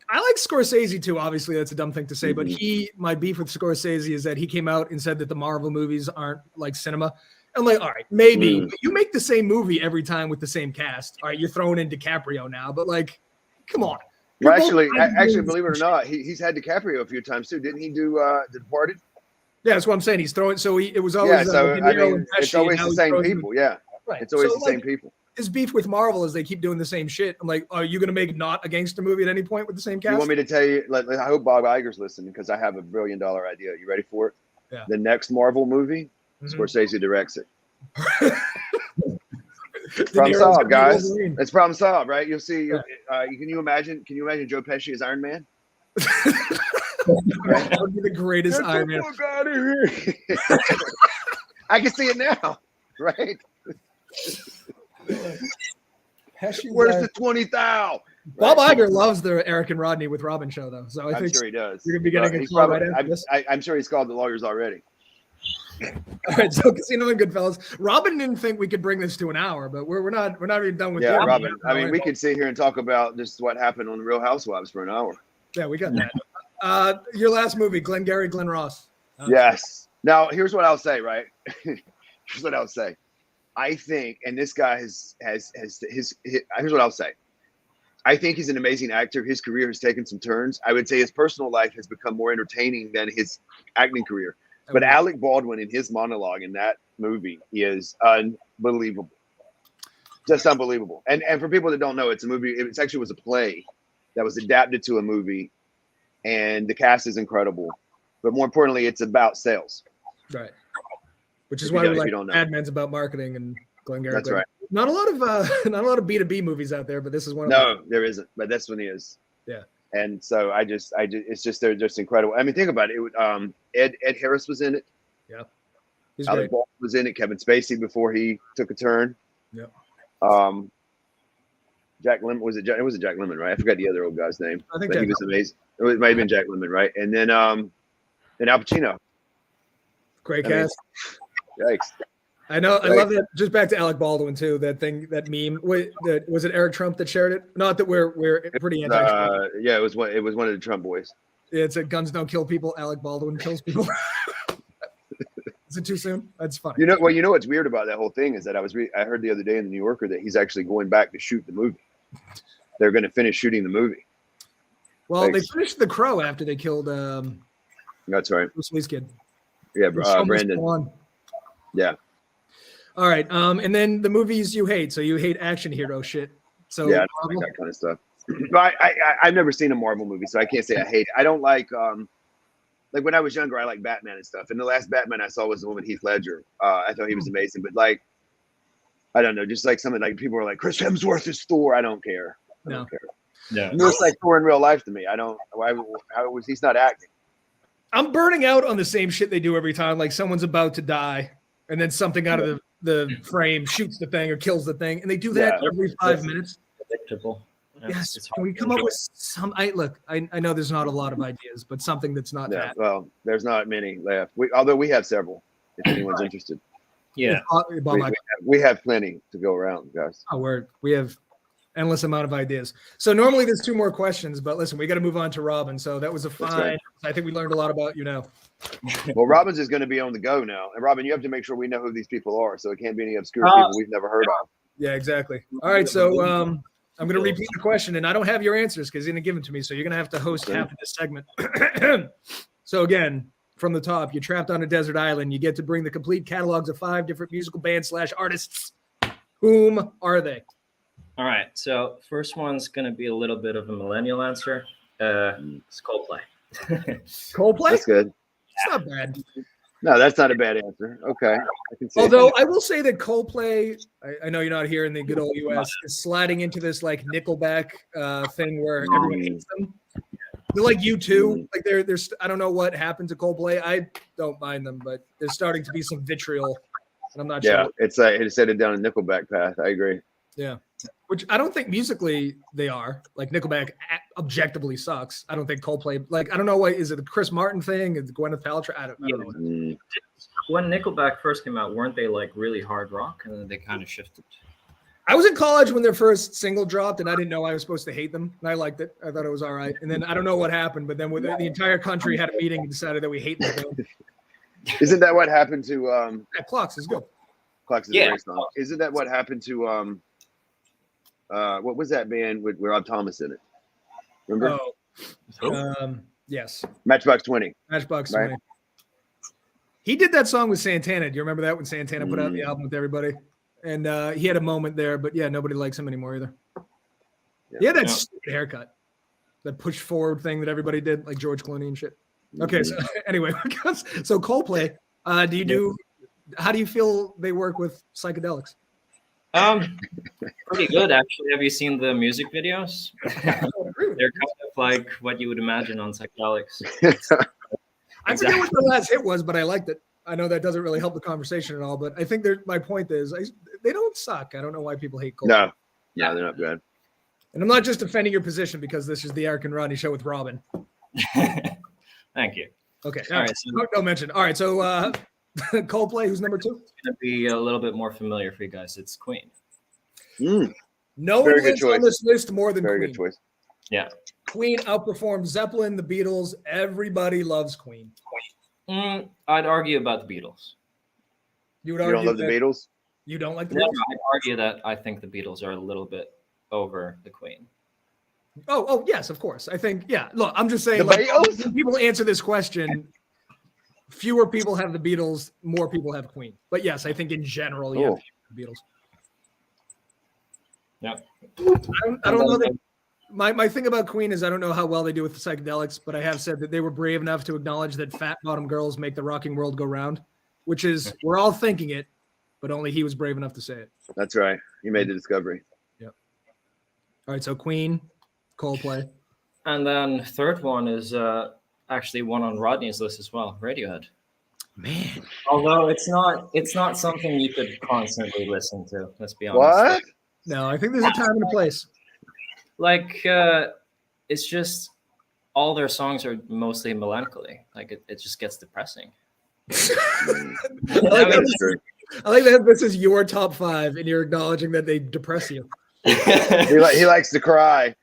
Speaker 1: I like Scorsese too. Obviously, that's a dumb thing to say, but my beef with Scorsese is that he came out and said that the Marvel movies aren't like cinema. I'm like, all right, maybe but you make the same movie every time with the same cast. All right, you're throwing in DiCaprio now, but like, come on.
Speaker 2: Well, actually, believe it or not, he's had DiCaprio a few times too. Didn't he do The Departed?
Speaker 1: Yeah, that's what I'm saying. He's throwing. So it was always.
Speaker 2: Yeah, so I mean, it's always the same people. Yeah,
Speaker 1: right.
Speaker 2: It's always the same people.
Speaker 1: His beef with Marvel is they keep doing the same shit. I'm like, are you going to make not a gangster movie at any point with the same cast?
Speaker 2: You want me to tell you? I hope Bob Iger's listening because I have a $1 billion idea. You ready for it?
Speaker 1: Yeah.
Speaker 2: The next Marvel movie, Scorsese directs it. Problem solved, guys. It's problem solved, right? You'll see. Can you imagine Joe Pesci as Iron Man?
Speaker 1: That would be the greatest Iron Man.
Speaker 2: Out of here. I can see it now, right? Where's the 20 thou?
Speaker 1: Bob Iger loves the Eric and Rodney with Robin show, though. So I think
Speaker 2: sure he does.
Speaker 1: You're gonna be getting a call right after this.
Speaker 2: I'm sure he's called the lawyers already.
Speaker 1: All right, so Casino and Goodfellas. Robin didn't think we could bring this to an hour, but we're not even done with.
Speaker 2: Yeah, Robin. I mean, we could sit here and talk about just what happened on the Real Housewives for an hour.
Speaker 1: Yeah, we got that. Your last movie, Glengarry Glen Ross.
Speaker 2: Yes. Now, here's what I'll say. Right. Here's what I'll say. I think, and this guy here's what I'll say. I think he's an amazing actor. His career has taken some turns. I would say his personal life has become more entertaining than his acting career. But Alec Baldwin in his monologue in that movie is unbelievable. Just unbelievable. And for people that don't know, it's a movie. It actually was a play that was adapted to a movie. And the cast is incredible. But more importantly, it's about sales.
Speaker 1: Right. Which is why we like Mad Men's about marketing and Glengarry.
Speaker 2: That's right.
Speaker 1: Not a lot of B2B movies out there, but this is one of them.
Speaker 2: No, there isn't. But this one is.
Speaker 1: Yeah.
Speaker 2: And so they're just incredible. I mean, think about it. Ed Harris was in it.
Speaker 1: Yeah.
Speaker 2: Alec Baldwin was in it. Kevin Spacey before he took a turn.
Speaker 1: Yeah.
Speaker 2: Jack Lemmon it wasn't Jack Lemmon, right? I forgot the other old guy's name.
Speaker 1: I think
Speaker 2: he was amazing. It might have been Jack Lemmon, right? And then Al Pacino.
Speaker 1: Great cast.
Speaker 2: Yikes.
Speaker 1: I know. I love that. Just back to Alec Baldwin too. That meme. Was it Eric Trump that shared it? Not that we're pretty anti-Trump.
Speaker 2: Yeah, it was one of the Trump boys.
Speaker 1: It's a guns don't kill people. Alec Baldwin kills people. Is it too soon? That's funny.
Speaker 2: You know what's weird about that whole thing is that I heard the other day in the New Yorker that he's actually going back to shoot the movie. They're going to finish shooting the movie.
Speaker 1: Well, they finished The Crow after they killed.
Speaker 2: That's right.
Speaker 1: Bruce Lee's kid.
Speaker 2: Yeah, Brandon. Yeah.
Speaker 1: All right. And then the movies you hate. So you hate action hero shit. So
Speaker 2: yeah, I don't like that kind of stuff. But I've never seen a Marvel movie, so I can't say I hate it. I don't like when I was younger, I liked Batman and stuff. And the last Batman I saw was the one with Heath Ledger. I thought he was amazing. But like, I don't know, just like something like people are like, Chris Hemsworth is Thor. I don't care. I don't care.
Speaker 3: Yeah.
Speaker 2: He looks like Thor in real life to me. I don't. He's not acting.
Speaker 1: I'm burning out on the same shit they do every time. Like someone's about to die, and then something out of the frame shoots the thing or kills the thing, and they do that every 5 minutes.
Speaker 3: Predictable.
Speaker 1: Yes. Can we come up with some? I know there's not a lot of ideas, but something that's not that.
Speaker 2: Well, there's not many left. Although we have several, if anyone's interested.
Speaker 3: Yeah.
Speaker 2: We have plenty to go around, guys.
Speaker 1: Oh, we have endless amount of ideas. So normally there's 2 more questions, but listen, we got to move on to Robin. So that was a fine.
Speaker 2: right.
Speaker 1: I think we learned a lot about you now.
Speaker 2: Well, Robin's is going to be on the go now, and Robin, you have to make sure we know who these people are, so it can't be any obscure people we've never heard of.
Speaker 1: Yeah, exactly. All right, so I'm going to repeat the question, and I don't have your answers because you didn't give them to me, so you're going to have to host half of this segment. So again, from the top, you're trapped on a desert island. You get to bring the complete catalogs of 5 different musical bands / artists. Whom are they?
Speaker 3: All right. So first one's going to be a little bit of a millennial answer. It's Coldplay.
Speaker 1: Coldplay?
Speaker 2: That's good.
Speaker 1: It's not bad.
Speaker 2: No, that's not a bad answer. Okay. I can see
Speaker 1: Although
Speaker 2: it.
Speaker 1: I will say that Coldplay, I know you're not here in the good old US, is sliding into this like Nickelback thing where everyone hates them. They're like U2. Like there's I don't know what happened to Coldplay. I don't mind them, but there's starting to be some vitriol, and I'm not sure.
Speaker 2: Yeah, it's headed down a Nickelback path. I agree.
Speaker 1: Yeah, which I don't think musically they are. Like Nickelback objectively sucks. I don't think Coldplay. Like I don't know what is it a Chris Martin thing? Is it Gwyneth Paltrow? I don't know.
Speaker 3: When Nickelback first came out, weren't they like really hard rock, and then they kind of shifted?
Speaker 1: I was in college when their first single dropped, and I didn't know I was supposed to hate them, and I liked it. I thought it was all right. And then I don't know what happened, but then the entire country had a meeting and decided that we hate them.
Speaker 2: Isn't that what happened to
Speaker 1: Clocks is good.
Speaker 2: Clocks is a great song. Isn't that what happened to what was that band with Rob Thomas in it? Remember?
Speaker 1: Yes.
Speaker 2: Matchbox 20.
Speaker 1: Matchbox
Speaker 2: Right.
Speaker 1: 20. He did that song with Santana. Do you remember that when Santana put out the album with everybody? And he had a moment there, but yeah, nobody likes him anymore either. Yeah, that stupid haircut, that push forward thing that everybody did, like George Clooney and shit. Okay, so anyway, so Coldplay, how do you feel they work with psychedelics?
Speaker 3: Pretty good actually. Have you seen the music videos? They're kind of like what you would imagine on psychedelics.
Speaker 1: I forget what the last hit was, but I liked it. I know that doesn't really help the conversation at all, but I think my point is they don't suck. I don't know why people hate Coldplay.
Speaker 2: No, they're not good.
Speaker 1: And I'm not just defending your position because this is the Eric and Rodney show with Robin.
Speaker 3: Thank you.
Speaker 1: Okay. All right. So, don't mention. All right. So Coldplay, who's number 2?
Speaker 3: It's going to be a little bit more familiar for you guys. It's Queen.
Speaker 1: No one lives on this list more than Queen.
Speaker 2: Very good choice.
Speaker 3: Yeah.
Speaker 1: Queen outperformed Zeppelin, the Beatles. Everybody loves Queen.
Speaker 3: I'd argue about the Beatles.
Speaker 1: You
Speaker 2: don't love the Beatles?
Speaker 1: You don't like the
Speaker 3: Beatles?
Speaker 1: Beatles?
Speaker 3: I'd argue that I think the Beatles are a little bit over the Queen.
Speaker 1: Oh, yes, of course. I think, yeah. Look, I'm just saying, like, when people answer this question, fewer people have the Beatles, more people have Queen. But yes, I think in general, you have the Beatles.
Speaker 3: Yeah.
Speaker 1: I don't know that. My thing about Queen is I don't know how well they do with the psychedelics, but I have said that they were brave enough to acknowledge that fat bottom girls make the rocking world go round, which is we're all thinking it, but only he was brave enough to say it.
Speaker 2: That's right. He made the discovery.
Speaker 1: Yep. All right, so Queen, Coldplay.
Speaker 3: And then third one is actually one on Rodney's list as well, Radiohead.
Speaker 1: Man.
Speaker 3: Although it's not something you could constantly listen to, let's be honest.
Speaker 2: What?
Speaker 1: No, I think there's a time and a place.
Speaker 3: Like it's just all their songs are mostly melancholy. Like it just gets depressing.
Speaker 1: I like that this is your top 5 and you're acknowledging that they depress you.
Speaker 2: He likes to cry.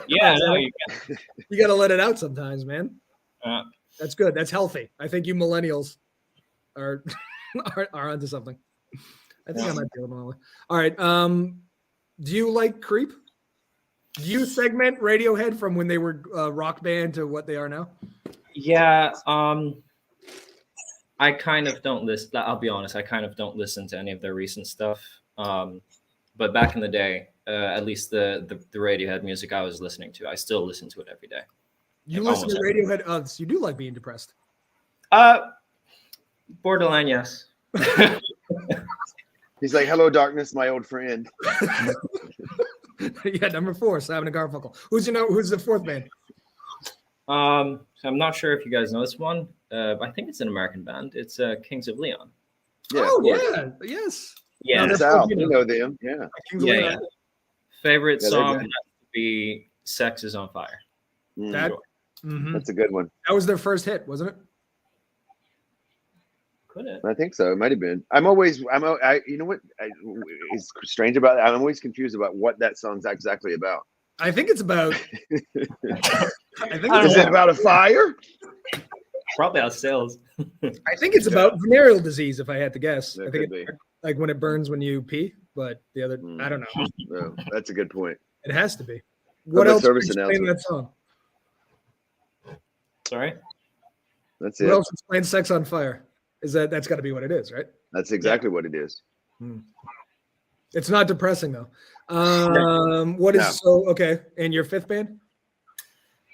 Speaker 3: Yeah, no,
Speaker 1: you got to let it out sometimes, man. That's good. That's healthy. I think you millennials are onto something. I think I might be a little. All right. Do you like Creep? Do you segment Radiohead from when they were a rock band to what they are now?
Speaker 3: Yeah. I kind of don't listen. I'll be honest. I kind of don't listen to any of their recent stuff. But back in the day, at least the Radiohead music I was listening to, I still listen to it every day.
Speaker 1: You listen to Radiohead? So you do like being depressed?
Speaker 3: Borderline, yes.
Speaker 2: He's like, "Hello, darkness, my old friend."
Speaker 1: Yeah, number 4, Simon and Garfunkel. Who's the 4th band?
Speaker 3: So I'm not sure if you guys know this one. I think it's an American band. It's Kings of Leon.
Speaker 2: Yeah,
Speaker 1: yes.
Speaker 3: Yeah,
Speaker 2: South. You know them. Yeah.
Speaker 1: Kings of Leon.
Speaker 3: Favorite song has to be "Sex Is on Fire."
Speaker 2: That's a good one.
Speaker 1: That was their first hit, wasn't it?
Speaker 3: Could it?
Speaker 2: I think so. It might have been. You know what is strange about it? I'm always confused about what that song's exactly about.
Speaker 1: I think it's about. I think
Speaker 3: I don't
Speaker 2: Is
Speaker 3: know.
Speaker 2: it about a fire?
Speaker 3: Probably our sales.
Speaker 1: I think it's about venereal disease. If I had to guess,
Speaker 2: That
Speaker 1: I think
Speaker 2: could
Speaker 1: it's
Speaker 2: be.
Speaker 1: like when it burns when you pee. But the other, I don't know.
Speaker 2: No, that's a good point.
Speaker 1: It has to be. What
Speaker 2: about
Speaker 1: else
Speaker 2: service
Speaker 1: explains
Speaker 2: announcement?
Speaker 1: that song?
Speaker 3: Sorry.
Speaker 2: That's
Speaker 1: What
Speaker 2: it.
Speaker 1: else explains "Sex on Fire"? That's got to be what it is, right?
Speaker 2: That's exactly what it is.
Speaker 1: It's not depressing though. What is
Speaker 2: No.
Speaker 1: so okay? And your fifth band?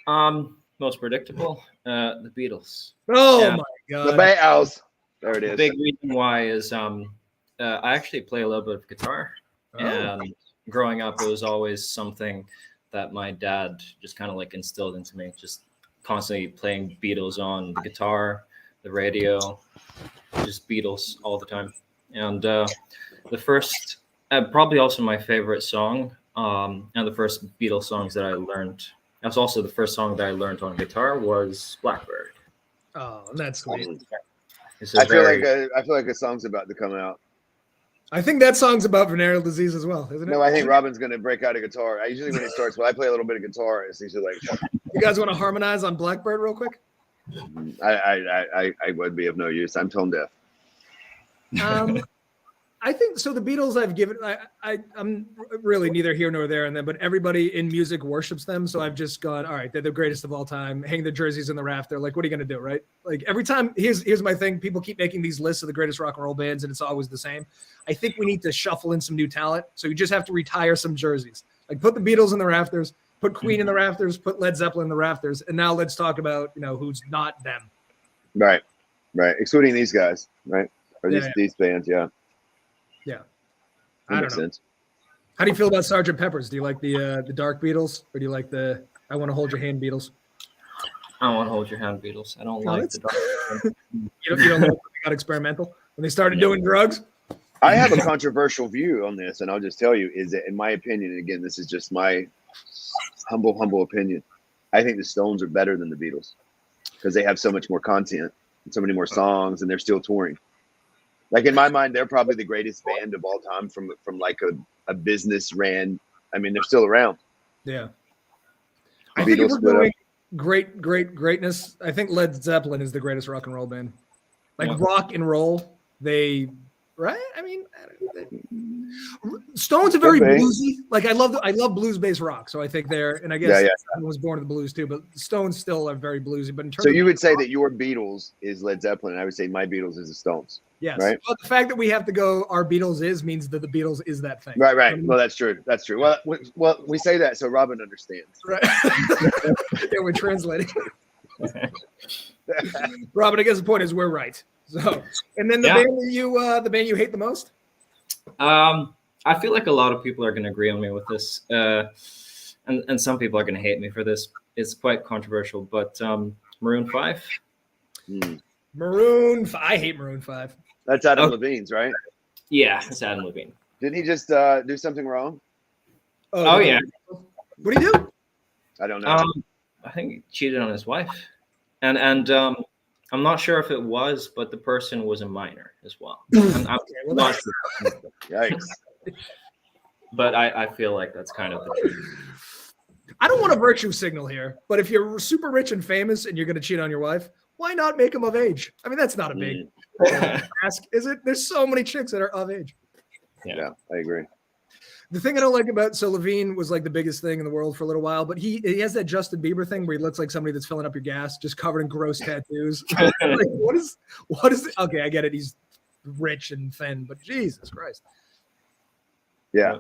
Speaker 3: Most predictable, the Beatles.
Speaker 1: Oh
Speaker 3: Yeah.
Speaker 1: my
Speaker 2: The
Speaker 1: god!
Speaker 2: Beatles. There it
Speaker 3: The
Speaker 2: is.
Speaker 3: big reason why is I actually play a little bit of guitar,
Speaker 1: Oh.
Speaker 3: and growing up, it was always something that my dad just kind of like instilled into me. Just constantly playing Beatles on the guitar, the radio, just Beatles all the time. And the first, probably also my favorite song, and the first Beatles songs that I learned. That's also the first song that I learned on guitar was Blackbird.
Speaker 1: Oh, that's sweet.
Speaker 3: It's a
Speaker 2: I feel
Speaker 3: very-
Speaker 2: like a song's about to come out.
Speaker 1: I think that song's about venereal disease as well, isn't it?
Speaker 2: No, I think Robin's gonna break out a guitar. I usually when he starts, I play a little bit of guitar. It's usually like
Speaker 1: You guys want to harmonize on Blackbird real quick?
Speaker 2: I would be of no use. I'm tone deaf.
Speaker 1: I think so. The Beatles, I've given. I'm really neither here nor there, and then, but everybody in music worships them. So I've just gone, all right, they're the greatest of all time. Hang the jerseys in the rafter. Like, what are you gonna do, right? Like every time. Here's my thing. People keep making these lists of the greatest rock and roll bands, and it's always the same. I think we need to shuffle in some new talent. So you just have to retire some jerseys. Like put the Beatles in the rafters, put Queen in the rafters, put Led Zeppelin in the rafters, and now let's talk about who's not them.
Speaker 2: Right. Excluding these guys, right? Or
Speaker 1: Yeah.
Speaker 2: these bands, yeah.
Speaker 1: Yeah.
Speaker 2: That
Speaker 1: I
Speaker 2: makes
Speaker 1: don't know.
Speaker 2: sense.
Speaker 1: How do you feel about Sgt. Pepper's? Do you like the Dark Beatles, or do you like the I Want to Hold Your Hand Beatles?
Speaker 3: I want to hold your hand, Beatles. I don't
Speaker 1: No,
Speaker 3: like
Speaker 1: that's-
Speaker 3: the dark.
Speaker 1: You don't like when they got experimental when they started doing drugs?
Speaker 2: I have a controversial view on this, and I'll just tell you, is that in my opinion, and again, this is just my humble opinion, I think the Stones are better than the Beatles because they have so much more content and so many more songs, and they're still touring. Like in my mind, they're probably the greatest band of all time from like a business ran. I mean, they're still around.
Speaker 1: Yeah.
Speaker 2: The
Speaker 1: I think if
Speaker 2: Beatles
Speaker 1: we're
Speaker 2: split up.
Speaker 1: doing greatness, I think Led Zeppelin is the greatest rock and roll band. Like
Speaker 3: Yeah.
Speaker 1: rock and roll, right? I mean, Stones are very
Speaker 2: Okay.
Speaker 1: bluesy. Like I love blues-based rock, so I think they're, and I guess
Speaker 2: Yeah.
Speaker 1: I was born to the blues too, but Stones still are very bluesy. But in terms
Speaker 2: So
Speaker 1: of
Speaker 2: you would say that your Beatles is Led Zeppelin, and I would say my Beatles is the Stones.
Speaker 1: yes,
Speaker 2: right?
Speaker 1: but the fact that we have to go, our Beatles means that the Beatles is that thing.
Speaker 2: Right. Well, that's true. That's true. Well, we say that so Robin understands.
Speaker 1: Right. Yeah, we're translating. Robin, I guess the point is we're right. So, and then the band you hate the most?
Speaker 3: I feel like a lot of people are going to agree on me with this, and some people are going to hate me for this. It's quite controversial, but Maroon 5.
Speaker 1: I hate Maroon 5.
Speaker 2: That's Adam
Speaker 3: Oh.
Speaker 2: Levine's, right?
Speaker 3: Yeah, it's Adam Levine.
Speaker 2: Didn't he just do something wrong?
Speaker 3: Oh yeah.
Speaker 1: What do you do?
Speaker 2: I don't know.
Speaker 3: I think he cheated on his wife, and I'm not sure if it was, but the person was a minor as well. And I'm
Speaker 1: well,
Speaker 3: not
Speaker 1: that's-
Speaker 3: sure,
Speaker 2: Yikes.
Speaker 3: but I feel like that's kind of the truth.
Speaker 1: I don't want a virtue signal here, but if you're super rich and famous and you're going to cheat on your wife, why not make them of age? I mean, that's not a big ask, is it? There's so many chicks that are of age.
Speaker 2: Yeah, I agree.
Speaker 1: The thing I don't like about Levine was like the biggest thing in the world for a little while, but he has that Justin Bieber thing where he looks like somebody that's filling up your gas, just covered in gross tattoos. Like, what is it? Okay, I get it. He's rich and thin, but Jesus Christ.
Speaker 2: Yeah,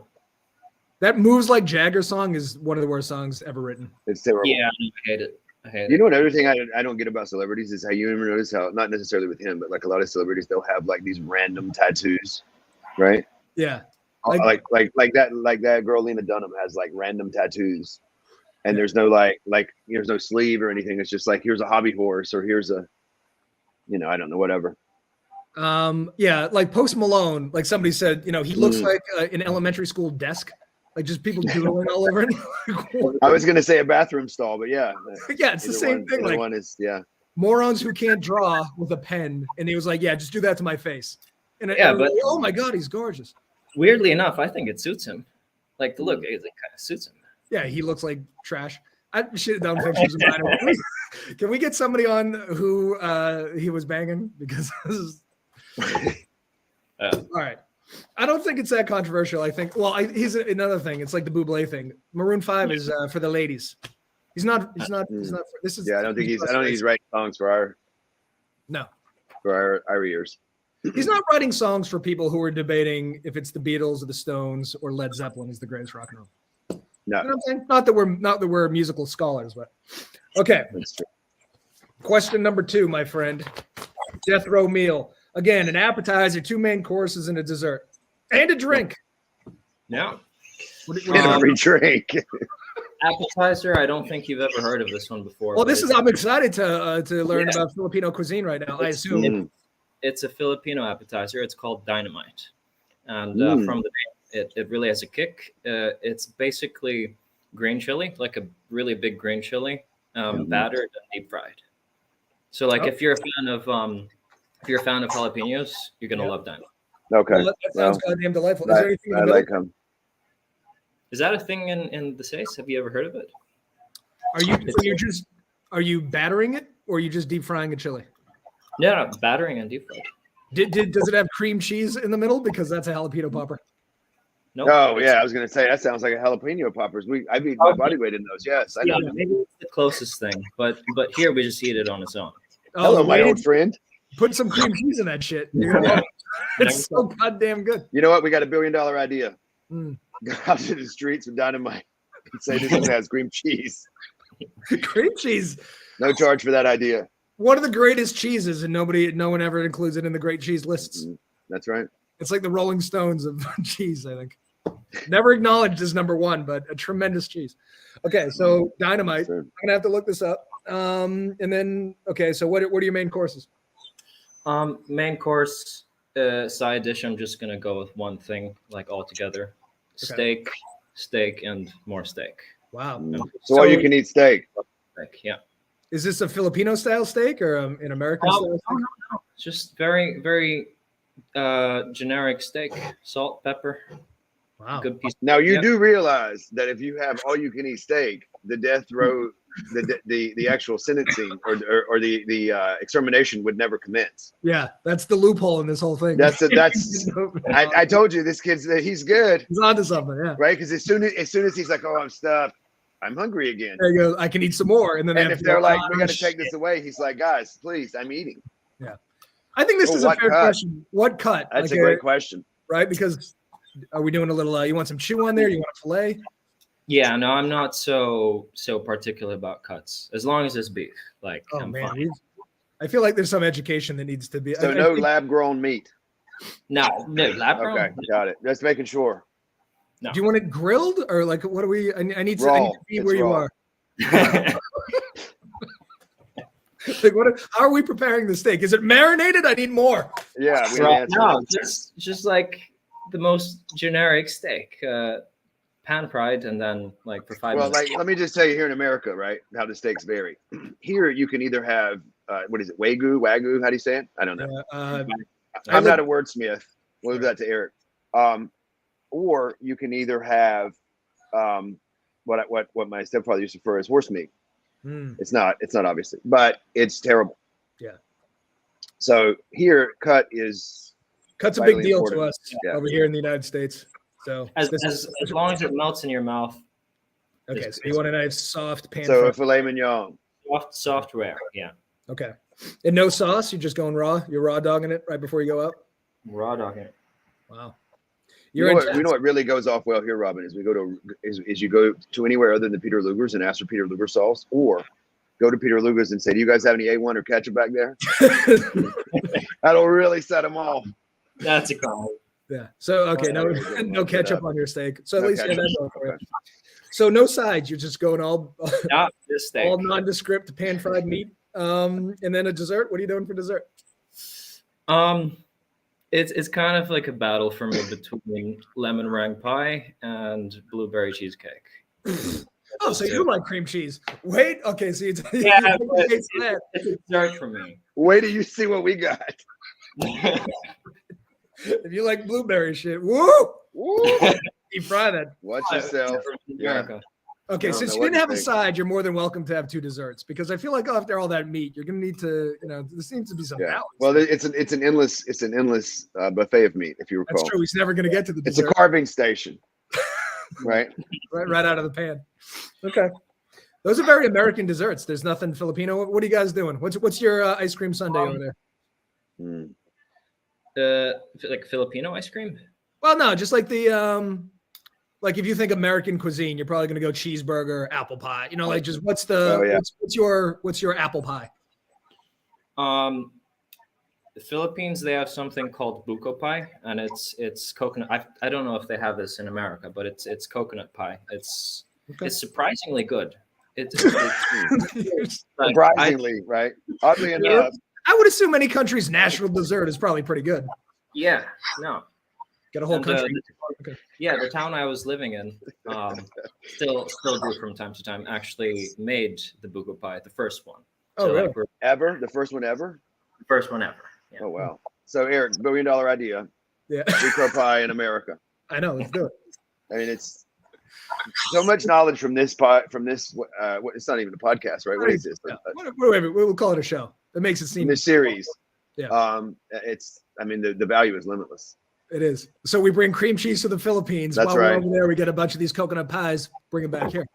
Speaker 1: That Moves Like Jagger song is one of the worst songs ever written.
Speaker 2: it's terrible.
Speaker 3: Yeah, I hate it. I hate
Speaker 2: You
Speaker 3: it.
Speaker 2: know, another thing I don't get about celebrities is how you ever notice how, not necessarily with him, but like a lot of celebrities, they'll have like these random tattoos, right?
Speaker 1: Yeah.
Speaker 2: Like that girl Lena Dunham has like random tattoos, and there's no there's no sleeve or anything. It's just like here's a hobby horse or here's a, I don't know, whatever.
Speaker 1: Yeah, like Post Malone, like somebody said, he looks like an elementary school desk, like just people doodling all over it.
Speaker 2: I was gonna say a bathroom stall, but yeah,
Speaker 1: Yeah, it's the
Speaker 2: either
Speaker 1: same
Speaker 2: one,
Speaker 1: thing.
Speaker 2: either
Speaker 1: Like
Speaker 2: one is yeah.
Speaker 1: morons who can't draw with a pen, and he was like, "Yeah, just do that to my face." And
Speaker 3: Yeah, but
Speaker 1: like, oh my god, he's gorgeous.
Speaker 3: Weirdly enough, I think it suits him. Like the look, it kind of suits him.
Speaker 1: Yeah, he looks like trash. I should have done pictures of mine. Can we get somebody on who he was banging? Because this is... All right. I don't think it's that controversial. I think, well, he's another thing. It's like the Bublé thing. Maroon 5 is for the ladies. He's not, this is,
Speaker 2: Yeah, I don't think he's writing songs for our ears.
Speaker 1: He's not writing songs for people who are debating if it's the Beatles or the Stones or Led Zeppelin is the greatest rock and roll.
Speaker 2: No.
Speaker 1: You know what I'm saying? Not that we're musical scholars, but okay.
Speaker 2: That's true.
Speaker 1: Question number 2, my friend. Death row meal. Again, an appetizer, 2 main courses, and a dessert. And a drink.
Speaker 3: Yeah.
Speaker 2: And a free drink.
Speaker 3: Appetizer, I don't think you've ever heard of this one before.
Speaker 1: Well, I'm excited to learn about Filipino cuisine right now. I assume
Speaker 3: it's a Filipino appetizer. It's called Dynamite. And from the name, it really has a kick. It's basically green chili, like a really big green chili, battered and deep fried. So like if you're a fan of jalapenos, you're gonna love Dynamite.
Speaker 2: Okay.
Speaker 1: Well, that sounds goddamn delightful. Is there anything
Speaker 2: I like them.
Speaker 3: Is that a thing in the States? Have you ever heard of it?
Speaker 1: Are you battering it, or are you just deep frying a chili?
Speaker 3: No, battering and deep fried.
Speaker 1: Does it have cream cheese in the middle? Because that's a jalapeno popper.
Speaker 3: Nope.
Speaker 2: Oh yeah, I was gonna say that sounds like a jalapeno poppers. I've eaten my body weight in those. Yes, I know.
Speaker 3: Yeah, maybe it's the closest thing, but here we just eat it on its own.
Speaker 2: Hello, my old friend.
Speaker 1: Put some cream cheese in that shit. It's so goddamn good.
Speaker 2: You know what? We got $1 billion idea. Go out to the streets with Dynamite and say this one has cream cheese.
Speaker 1: Cream cheese.
Speaker 2: No charge for that idea.
Speaker 1: One of the greatest cheeses, and no one ever includes it in the great cheese lists.
Speaker 2: That's right.
Speaker 1: It's like the Rolling Stones of cheese, I think. Never acknowledged as number 1, but a tremendous cheese. Okay, so Dynamite.
Speaker 2: Sure.
Speaker 1: I'm gonna have to look this up. And then so what are your main courses?
Speaker 3: Main course, side dish. I'm just gonna go with one thing, like all together.
Speaker 1: Okay.
Speaker 3: Steak, and more steak.
Speaker 1: Wow.
Speaker 2: So all you can eat steak.
Speaker 3: Yeah.
Speaker 1: Is this a Filipino style steak or an American style steak?
Speaker 3: No. Just very, very generic steak. Salt, pepper.
Speaker 1: Wow.
Speaker 3: Good piece.
Speaker 2: Now you do realize that if you have all you can eat steak, the death row, the actual sentencing or the extermination would never commence.
Speaker 1: Yeah, that's the loophole in this whole thing.
Speaker 2: I told you this he's good.
Speaker 1: He's onto something, yeah.
Speaker 2: Right? Because as soon as he's like, oh, I'm stuffed, I'm hungry again.
Speaker 1: There you go. I can eat some more, and then
Speaker 2: if they're like, we got to take this away, he's like, guys, please, I'm eating.
Speaker 1: Yeah, I think this is a fair question. What cut?
Speaker 2: That's a great question,
Speaker 1: right? Because are we doing a little? You want some chew on there? You want a fillet?
Speaker 3: Yeah, no, I'm not so particular about cuts. As long as it's beef, like I'm fine.
Speaker 1: I feel like there's some education that needs to be.
Speaker 2: So no lab-grown meat.
Speaker 3: No lab-grown.
Speaker 2: Okay, got it. Just making sure.
Speaker 3: No.
Speaker 1: Do you want it grilled or like what do we? I need to be where you are. Like how are we preparing the steak? Is it marinated? I need more.
Speaker 2: Yeah,
Speaker 3: no, just like the most generic steak, pan fried, and then like for 5 minutes.
Speaker 2: Well, like let me just tell you here in America, right? How the steaks vary. Here you can either have what is it, wagyu? How do you say it? I don't know. I'm not a wordsmith. We'll leave that to Eric. Or you can either have what my stepfather used to refer as horse meat. It's not obviously, but it's terrible.
Speaker 1: Yeah.
Speaker 2: So here, cut's
Speaker 1: a big deal to us over here in the United States. So
Speaker 3: as long as it melts in your mouth.
Speaker 1: Okay, so you want a nice soft pan.
Speaker 2: So a filet mignon.
Speaker 3: Soft rare, yeah.
Speaker 1: Okay, and no sauce. You're just going raw. You're raw dogging it right before you go up.
Speaker 3: Raw dogging it.
Speaker 1: Wow.
Speaker 2: You know what really goes off well here, Robin, is you go to anywhere other than Peter Luger's and ask for Peter Luger sauce, or go to Peter Luger's and say, "Do you guys have any A1 or ketchup back there?" That'll really set them off.
Speaker 3: That's a comment.
Speaker 1: Yeah. So no ketchup on your steak. So at least for you. So no sides. You're just going all nondescript pan fried meat. And then a dessert. What are you doing for dessert?
Speaker 3: It's kind of like a battle for me between lemon meringue pie and blueberry cheesecake.
Speaker 1: Oh, so you like cream cheese? Wait, okay. So
Speaker 3: Yeah,
Speaker 1: you
Speaker 3: but
Speaker 1: taste that.
Speaker 3: it's a dessert for me.
Speaker 2: Wait till you see what we got.
Speaker 1: If you like blueberry shit, woo!
Speaker 2: Woo!
Speaker 1: You fry that.
Speaker 2: Watch yourself.
Speaker 3: America.
Speaker 1: Okay,
Speaker 2: I don't
Speaker 1: since
Speaker 2: know
Speaker 1: you
Speaker 2: what
Speaker 1: didn't
Speaker 2: to
Speaker 1: have a
Speaker 2: think.
Speaker 1: side, you're more than welcome to have 2 desserts because I feel like after all that meat, you're gonna need to, there seems to be some
Speaker 2: Yeah.
Speaker 1: balance.
Speaker 2: Well, it's an endless buffet of meat, if you recall.
Speaker 1: That's true. He's never gonna get to the
Speaker 2: It's a
Speaker 1: dessert
Speaker 2: carving station, right?
Speaker 1: right out of the pan. Okay, those are very American desserts. There's nothing Filipino. What are you guys doing? What's your ice cream sundae over there?
Speaker 2: Mm.
Speaker 3: Like Filipino ice cream.
Speaker 1: Well, no, just like the like if you think American cuisine, you're probably gonna go cheeseburger, apple pie. Like just what's the
Speaker 2: Oh, yeah.
Speaker 1: what's your apple pie?
Speaker 3: The Philippines, they have something called buko pie, and it's coconut. I don't know if they have this in America, but it's coconut pie. It's surprisingly good. It's like,
Speaker 2: Surprisingly, right? Oddly enough,
Speaker 1: I would assume any country's national dessert is probably pretty good.
Speaker 3: yeah, no.
Speaker 1: Got a whole
Speaker 3: And,
Speaker 1: country.
Speaker 3: the, yeah, the town I was living in, still do from time to time. Actually, made the buko pie, the first one.
Speaker 1: Oh, really?
Speaker 3: like,
Speaker 2: ever the first one ever.
Speaker 3: the first one ever. Yeah.
Speaker 2: Oh wow! So Eric, $1 billion idea,
Speaker 1: Yeah,
Speaker 2: Buco pie in America.
Speaker 1: I know. Let's do it.
Speaker 2: I mean, it's so much knowledge from this pot. From this, it's not even a podcast, right? What is this?
Speaker 1: Yeah. We'll call it a show. That makes it
Speaker 2: In
Speaker 1: seem
Speaker 2: this series,
Speaker 1: Yeah.
Speaker 2: it's. I mean, the value is limitless.
Speaker 1: it is. So we bring cream cheese to the Philippines.
Speaker 2: That's
Speaker 1: While
Speaker 2: right.
Speaker 1: we're over there, we get a bunch of these coconut pies. Bring them back here.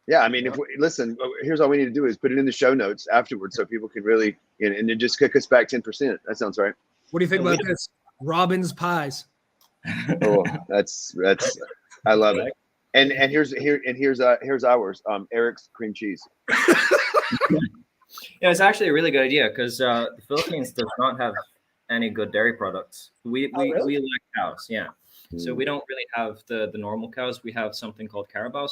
Speaker 2: Yeah, I mean, if we, listen, here's all we need to do is put it in the show notes afterwards, so people can really, and then just kick us back 10%. That sounds right.
Speaker 1: What do you think about this? Robin's pies.
Speaker 2: Oh, that's I love it. And here's ours. Eric's cream cheese.
Speaker 3: Yeah, it's actually a really good idea because the Philippines does not have any good dairy products. We lack cows, yeah. So we don't really have the normal cows. We have something called carabaos,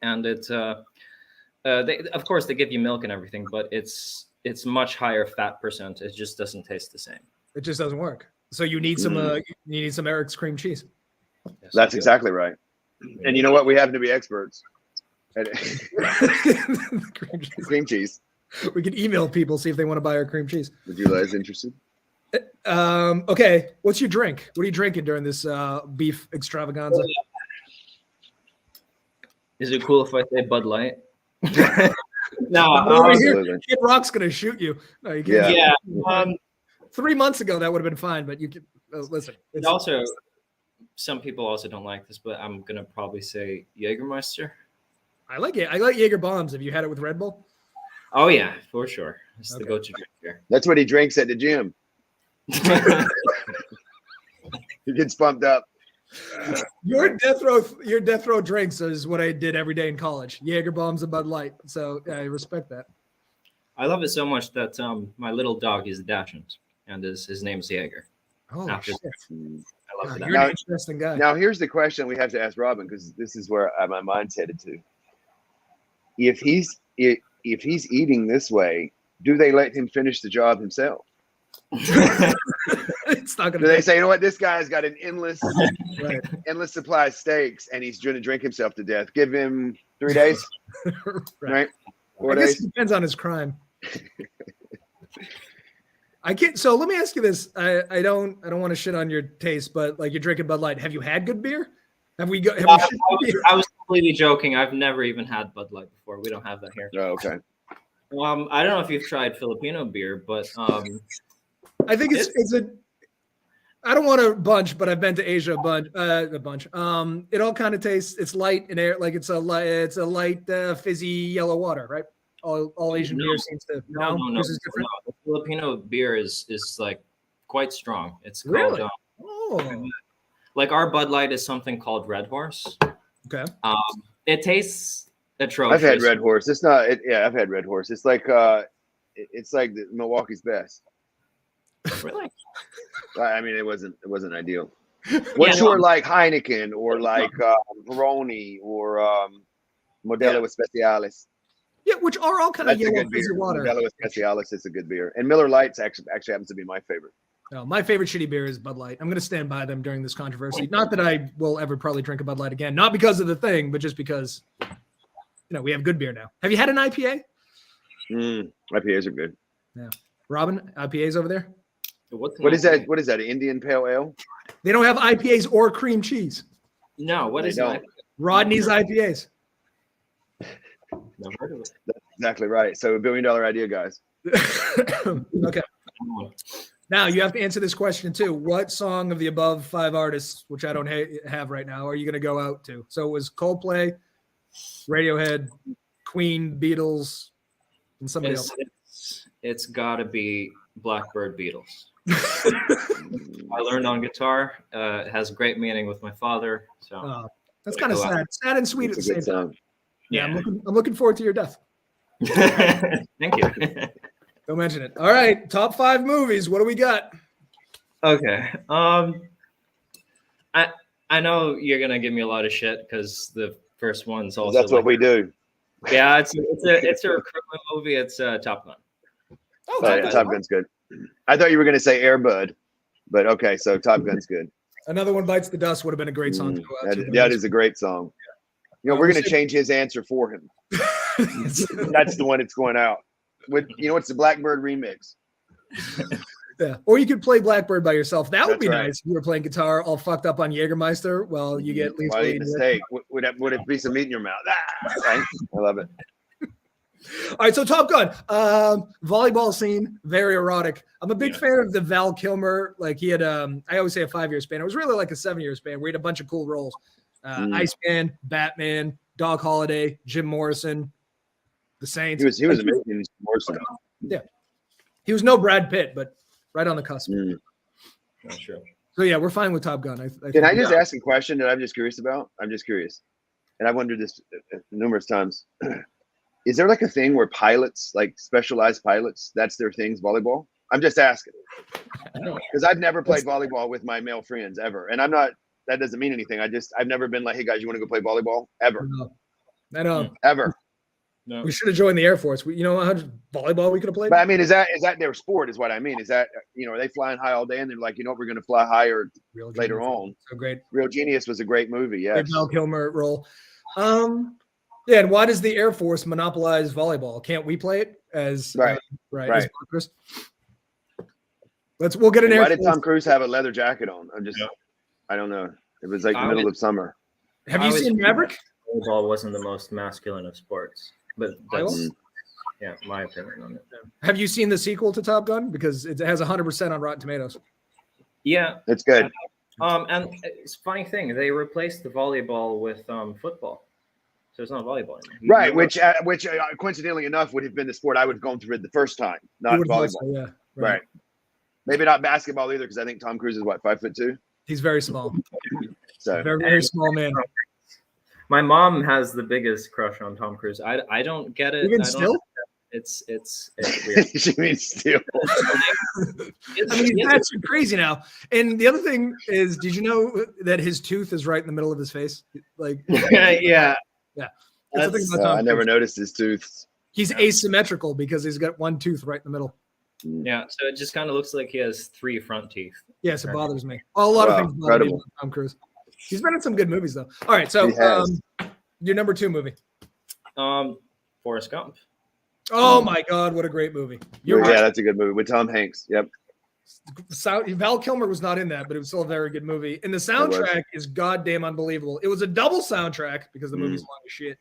Speaker 3: and it's they of course they give you milk and everything, but it's much higher fat percent. It just doesn't taste the same.
Speaker 1: It just doesn't work. So you need some Eric's cream cheese.
Speaker 3: Yes,
Speaker 2: That's exactly right. And you know what? We happen to be experts at
Speaker 1: Cream cheese.
Speaker 2: cream cheese.
Speaker 1: We can email people, see if they want to buy our cream cheese.
Speaker 2: Would you guys interested?
Speaker 1: Okay. What's your drink? What are you drinking during this beef extravaganza?
Speaker 3: Is it cool if I say Bud Light? No,
Speaker 1: Over here,
Speaker 2: absolutely.
Speaker 1: Kid Rock's gonna shoot you. No, you can't.
Speaker 3: yeah.
Speaker 1: 3 months ago, that would have been fine, but you can listen.
Speaker 3: And also, some people also don't like this, but I'm gonna probably say Jägermeister.
Speaker 1: I like it. I like Jaeger bombs. Have you had it with Red Bull?
Speaker 3: Oh yeah, for sure. It's the
Speaker 1: Okay.
Speaker 3: go-to drink here.
Speaker 2: That's what he drinks at the gym. He gets pumped up.
Speaker 1: Your death row drinks is what I did every day in college. Jaeger bombs and Bud Light. So I respect that.
Speaker 3: I love it so much that my little dog is Dachshund, and his name's Jaeger.
Speaker 1: Oh
Speaker 3: After-
Speaker 1: shit!
Speaker 3: I love
Speaker 1: God,
Speaker 3: that.
Speaker 1: you're an interesting guy.
Speaker 2: Now, here's the question we have to ask Robin, because this is where my mind's headed to. If he's eating this way, do they let him finish the job himself?
Speaker 1: It's not
Speaker 2: Do
Speaker 1: gonna.
Speaker 2: they say, you know what, this guy's got an endless
Speaker 1: Right.
Speaker 2: supply of steaks, and he's going to drink himself to death? Give him 3 days,
Speaker 1: Right.
Speaker 2: right? 4
Speaker 1: I guess
Speaker 2: days.
Speaker 1: it depends on his crime. I can't. So let me ask you this. I don't want to shit on your taste, but like you're drinking Bud Light. Have you had good beer? Have we got?
Speaker 3: I was completely joking. I've never even had Bud Light before. We don't have that here.
Speaker 2: Oh, okay.
Speaker 3: I don't know if you've tried Filipino beer, but
Speaker 1: I think it's a. I don't want a bunch, but I've been to Asia a bunch. It all kind of tastes. It's light and air, like it's a light fizzy yellow water, right? All Asian beer seems to.
Speaker 3: no.
Speaker 1: This is different.
Speaker 3: The Filipino beer is like quite strong. It's called
Speaker 1: Really? Oh,
Speaker 3: like our Bud Light is something called Red Horse.
Speaker 1: okay.
Speaker 3: It tastes atrocious.
Speaker 2: I've had Red Horse. It's not. Yeah, I've had Red Horse. It's like it's like the Milwaukee's best.
Speaker 3: Really?
Speaker 2: I mean, it wasn't ideal. What's your like Heineken or like Peroni or Modelo Especiales?
Speaker 1: Yeah, which are all kind of
Speaker 2: That's a
Speaker 1: yellow
Speaker 2: good
Speaker 1: fizzy
Speaker 2: beer.
Speaker 1: water.
Speaker 2: Modelo Especiales is a good beer, and Miller Lite's actually happens to be my favorite.
Speaker 1: No, my favorite shitty beer is Bud Light. I'm going to stand by them during this controversy. Not that I will ever probably drink a Bud Light again. Not because of the thing, but just because we have good beer now. Have you had an IPA?
Speaker 2: IPAs are good.
Speaker 1: Yeah. Robin, IPAs over there?
Speaker 2: What is that? What is that? Indian Pale Ale?
Speaker 1: They don't have IPAs or cream cheese.
Speaker 3: No, what is that?
Speaker 1: Rodney's IPAs.
Speaker 3: Never heard of it.
Speaker 2: That's exactly right. So $1 billion idea, guys.
Speaker 1: Okay. Now you have to answer this question too. What song of the above 5 artists, which I don't have right now, are you going to go out to? So it was Coldplay, Radiohead, Queen, Beatles, and somebody else.
Speaker 3: It's got to be Blackbird Beatles. I learned on guitar. It has great meaning with my father. So
Speaker 1: that's kind of sad and sweet at the same time. Yeah, I'm looking forward to your death.
Speaker 3: Thank you.
Speaker 1: Don't mention it. All right, top 5 movies. What do we got?
Speaker 3: Okay. I know you're gonna give me a lot of shit because the first one's also.
Speaker 2: That's what we do.
Speaker 3: Yeah, it's a recruitment movie. It's Top Gun.
Speaker 1: Oh,
Speaker 2: yeah, Top Gun's good. I thought you were gonna say Air Bud, but okay, so Top Gun's good.
Speaker 1: Another One Bites the Dust would have been a great song to go out to.
Speaker 2: That is a great song. We're gonna change his answer for him. That's the one that's going out. It's the Blackbird remix.
Speaker 1: Yeah, or you could play Blackbird by yourself. That would be
Speaker 2: right.
Speaker 1: nice. You were playing guitar, all fucked up on Jägermeister. Well, you get at least.
Speaker 2: While eating a steak, would it be some meat in your mouth? Right? I love it.
Speaker 1: All right, so Top Gun, volleyball scene, very erotic. I'm a big fan of the Val Kilmer. Like he had, I always say a 5-year span. It was really like a 7-year span. We had a bunch of cool roles: Iceman, Batman, Dog Holiday, Jim Morrison, The Saints.
Speaker 2: He was amazing in Morrison.
Speaker 1: Yeah, he was no Brad Pitt, but right on the cusp.
Speaker 3: Not sure.
Speaker 1: So yeah, we're fine with Top Gun.
Speaker 2: Can I just ask a question that I'm just curious about? I'm just curious, and I've wondered this numerous times. Is there like a thing where pilots, like specialized pilots, that's their thing's volleyball? I'm just asking because I've never played volleyball with my male friends ever, and I'm not. That doesn't mean anything. I've never been like, hey guys, you want to go play volleyball ever?
Speaker 1: I know.
Speaker 2: Ever.
Speaker 3: No.
Speaker 1: We should have joined the Air Force. How much volleyball we could have played?
Speaker 2: But I mean, is that their sport? Is what I mean. Is that are they flying high all day and they're like, we're going to fly higher later on?
Speaker 1: So great.
Speaker 2: Real Genius was a great movie. Yes.
Speaker 1: Big Val Kilmer role. Yeah, and why does the Air Force monopolize volleyball? Can't we play it as
Speaker 2: right?
Speaker 1: As partners? We'll get an Air
Speaker 2: Why
Speaker 1: Force.
Speaker 2: did Tom Cruise have a leather jacket on? I don't know. It was like the middle of summer.
Speaker 1: Have you seen Maverick?
Speaker 3: Volleyball wasn't the most masculine of sports, but that's my opinion on it.
Speaker 1: Have you seen the sequel to Top Gun? Because it has 100% on Rotten Tomatoes.
Speaker 3: Yeah,
Speaker 2: it's good.
Speaker 3: And it's a funny thing. They replaced the volleyball with football. So it's not volleyball anymore.
Speaker 2: Right, which coincidentally enough would have been the sport I would have gone through the first time, not volleyball.
Speaker 1: Also,
Speaker 2: right. Maybe not basketball either, because I think Tom Cruise is 5'2". He's
Speaker 1: very small.
Speaker 2: So
Speaker 1: very, very small man.
Speaker 3: My mom has the biggest crush on Tom Cruise. I don't get it.
Speaker 1: Even still?
Speaker 3: It's weird.
Speaker 2: She means still.
Speaker 1: That's crazy now. And the other thing is, did you know that his tooth is right in the middle of his face? Like,
Speaker 3: yeah.
Speaker 1: That's the thing about Tom
Speaker 2: I never
Speaker 1: Cruise.
Speaker 2: noticed his tooth.
Speaker 1: He's asymmetrical because he's got one tooth right in the middle.
Speaker 3: Yeah, so it just kind of looks like he has 3 front teeth.
Speaker 1: Yes, it bothers me. Well, a lot of things bother me about Tom Cruise. He's been in some good movies, though. All right, so your number 2 movie.
Speaker 3: Forrest Gump.
Speaker 1: Oh my God, what a great movie!
Speaker 2: That's a good movie with Tom Hanks. Yep.
Speaker 1: Val Kilmer was not in that, but it was still a very good movie. And the soundtrack is goddamn unbelievable. It was a double soundtrack because the movie's long as shit.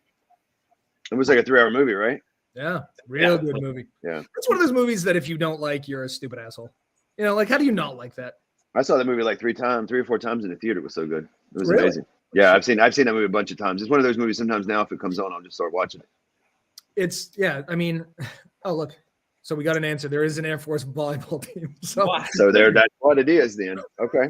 Speaker 2: It was like a 3-hour movie, right?
Speaker 1: Yeah, real good movie.
Speaker 2: Yeah,
Speaker 1: it's one of those movies that if you don't like, you're a stupid asshole. Like how do you not like that?
Speaker 2: I saw that movie like 3 or 4 times in the theater. It was so good. It was amazing. Yeah, I've seen that movie a bunch of times. It's one of those movies. Sometimes now, if it comes on, I'll just start watching it.
Speaker 1: I mean, oh look, so we got an answer. There is an Air Force volleyball team. So
Speaker 2: that's what it is then. Okay.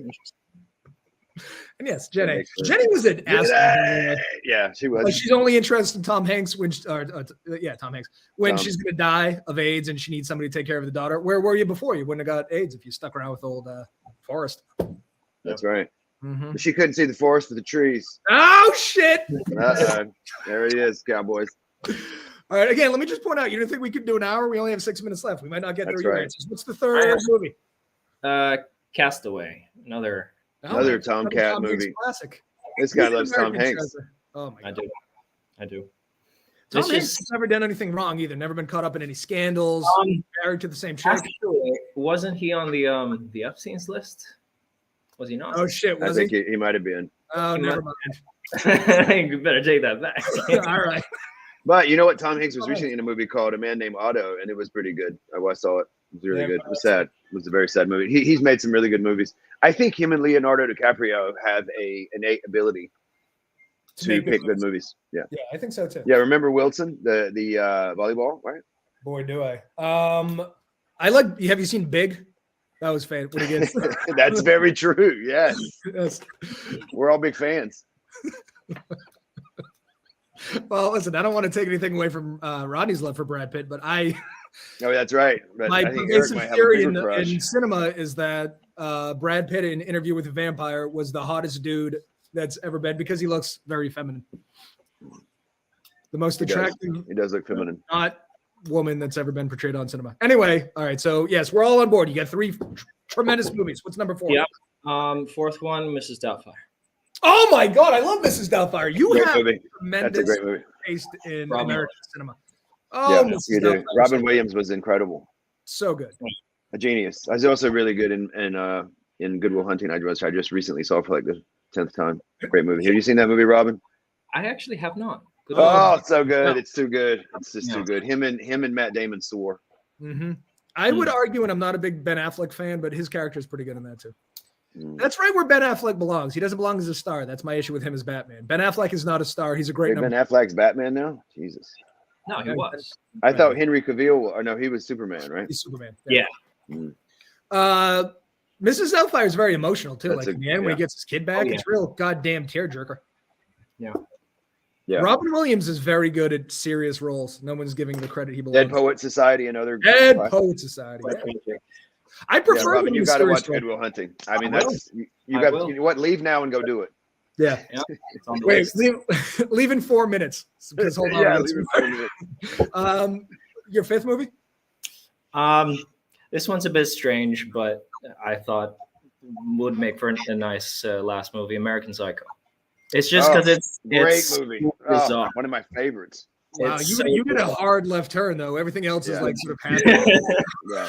Speaker 1: And yes, Jenny was an asshole.
Speaker 2: Yeah, she was.
Speaker 1: Like she's only interested in Tom Hanks when Tom Hanks when she's gonna die of AIDS and she needs somebody to take care of the daughter. Where were you before? You wouldn't have got AIDS if you stuck around with old Forrest.
Speaker 2: That's right. Mm-hmm. But she couldn't see the forest for the trees.
Speaker 1: Oh shit!
Speaker 2: There it is, Cowboys.
Speaker 1: All right, again, let me just point out, you didn't think we could do an hour? We only have 6 minutes left. We might not get through your answers. What's the third movie?
Speaker 3: Castaway. Another
Speaker 2: Tomcat movie.
Speaker 1: Classic.
Speaker 2: This guy loves Tom Hanks.
Speaker 1: Oh my God.
Speaker 3: I do.
Speaker 1: Tom
Speaker 3: It's
Speaker 1: Hanks
Speaker 3: just-
Speaker 1: has never done anything wrong either. Never been caught up in any scandals. Married to the same chick.
Speaker 3: Actually, wasn't he on the Epstein's list? Was he not?
Speaker 1: Oh shit,
Speaker 2: I
Speaker 1: was
Speaker 2: think
Speaker 1: he?
Speaker 2: he might have been.
Speaker 1: Oh,
Speaker 3: He
Speaker 1: never
Speaker 3: must-
Speaker 1: mind.
Speaker 3: You better take that back.
Speaker 1: All right.
Speaker 2: But you know what? Tom Hanks was recently in a movie called A Man Named Otto, and it was pretty good. I saw it. It was really
Speaker 1: Yeah,
Speaker 2: good. It was sad. It was a very sad movie. He's made some really good movies. I think him and Leonardo DiCaprio have a innate ability to
Speaker 1: make good
Speaker 2: pick good movies. Yeah.
Speaker 1: Yeah, I think so too.
Speaker 2: Yeah. Remember Wilson, the volleyball, right?
Speaker 1: Boy, do I. I like. Have you seen Big? That was fan. What again?
Speaker 2: That's very true. Yes.
Speaker 1: Yes.
Speaker 2: We're all big fans.
Speaker 1: Well, listen, I don't want to take anything away from Rodney's love for Brad Pitt, but
Speaker 2: Oh, that's right. But
Speaker 1: my
Speaker 2: I think Eric
Speaker 1: pervasive
Speaker 2: might have a
Speaker 1: theory
Speaker 2: bigger
Speaker 1: in
Speaker 2: crush.
Speaker 1: cinema is that Brad Pitt in Interview with a Vampire was the hottest dude that's ever been because he looks very feminine. The most attractive,
Speaker 2: He does look feminine.
Speaker 1: not woman that's ever been portrayed on cinema. Anyway, all right. So yes, we're all on board. You got three tremendous movies. What's number 4?
Speaker 3: Yeah. Fourth one, Mrs. Doubtfire.
Speaker 1: Oh my God, I love Mrs. Doubtfire. You
Speaker 2: Great
Speaker 1: have
Speaker 2: movie. That's a
Speaker 1: tremendous
Speaker 2: great movie.
Speaker 1: taste in
Speaker 3: Robin.
Speaker 1: American cinema. Oh,
Speaker 2: Yeah,
Speaker 1: Mrs.
Speaker 2: you do.
Speaker 1: Doubtfire.
Speaker 2: Robin Williams was incredible.
Speaker 1: So good.
Speaker 2: A genius. I was also really good in Good Will Hunting. I just recently saw for like the 10th time. Great movie. Have you seen that movie, Robin?
Speaker 3: I actually have not. Good
Speaker 2: Oh,
Speaker 3: one.
Speaker 2: it's so good.
Speaker 1: No.
Speaker 2: It's too good. It's just
Speaker 3: No.
Speaker 2: too good. Him and Matt Damon soar.
Speaker 1: Mm-hmm. I would argue, and I'm not a big Ben Affleck fan, but his character is pretty good in that too. That's right where Ben Affleck belongs. He doesn't belong as a star. That's my issue with him as Batman. Ben Affleck is not a star. He's a great
Speaker 2: Wait,
Speaker 1: number.
Speaker 2: Ben Affleck's Batman now? Jesus.
Speaker 3: No, he was.
Speaker 2: I thought Henry Cavill, or no, he was Superman, right?
Speaker 1: He's Superman.
Speaker 3: Yeah.
Speaker 1: Mrs. Doubtfire is very emotional too.
Speaker 2: That's
Speaker 1: like in the end, when he gets his kid back,
Speaker 3: Oh, yeah.
Speaker 1: it's real goddamn tearjerker.
Speaker 3: Yeah.
Speaker 2: Yeah.
Speaker 1: Robin Williams is very good at serious roles. No one's giving the credit he belongs.
Speaker 2: Dead Poet Society and other.
Speaker 1: Dead Poet Society. Yeah. I
Speaker 2: Yeah,
Speaker 1: prefer
Speaker 2: Robin,
Speaker 1: him
Speaker 2: you
Speaker 1: in
Speaker 2: got to
Speaker 1: serious
Speaker 2: watch Good
Speaker 1: roles.
Speaker 2: Will Hunting. I mean,
Speaker 3: I will.
Speaker 2: that's you
Speaker 3: I
Speaker 2: got.
Speaker 3: will.
Speaker 2: You know what? Leave now and go do it.
Speaker 1: Yeah.
Speaker 3: Yeah. It's on the
Speaker 1: Wait,
Speaker 3: list.
Speaker 1: leave in 4 minutes. Because hold on.
Speaker 2: Yeah,
Speaker 1: let's-
Speaker 2: leave it for a minute.
Speaker 1: Your fifth movie?
Speaker 3: This one's a bit strange, but I thought would make for a nice last movie, American Psycho. It's just because it's
Speaker 2: Great
Speaker 3: it's
Speaker 2: movie.
Speaker 3: so
Speaker 2: Oh,
Speaker 3: bizarre.
Speaker 2: one of my favorites.
Speaker 1: Wow,
Speaker 3: It's
Speaker 1: you,
Speaker 3: so
Speaker 1: you did a
Speaker 3: bizarre.
Speaker 1: hard left turn though. Everything else is
Speaker 2: Yeah.
Speaker 1: like sort of happening
Speaker 2: Yeah.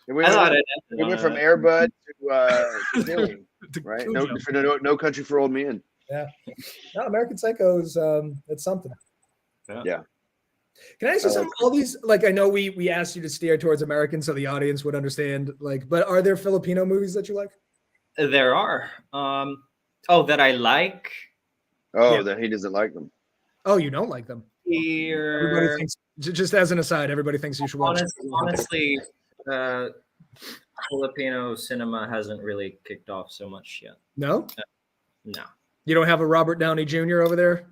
Speaker 2: And
Speaker 3: I thought it
Speaker 2: we went from Air Bud to Billy,
Speaker 1: to
Speaker 2: right?
Speaker 1: Cujo.
Speaker 2: No Country for Old Men.
Speaker 1: No, American Psycho is it's something.
Speaker 2: Yeah.
Speaker 1: Can I ask you something? All these, like, I know we asked you to steer towards American so the audience would understand. Like, but are there Filipino movies that you like?
Speaker 3: There are. That I like.
Speaker 2: Oh,
Speaker 1: Yeah.
Speaker 2: that he doesn't like them.
Speaker 1: Oh, you don't like them? Everybody
Speaker 3: Here,
Speaker 1: thinks. Just as an aside, everybody thinks you should watch.
Speaker 3: honestly, Filipino cinema hasn't really kicked off so much yet.
Speaker 1: No,
Speaker 3: No,
Speaker 1: you don't have a Robert Downey Jr. over there.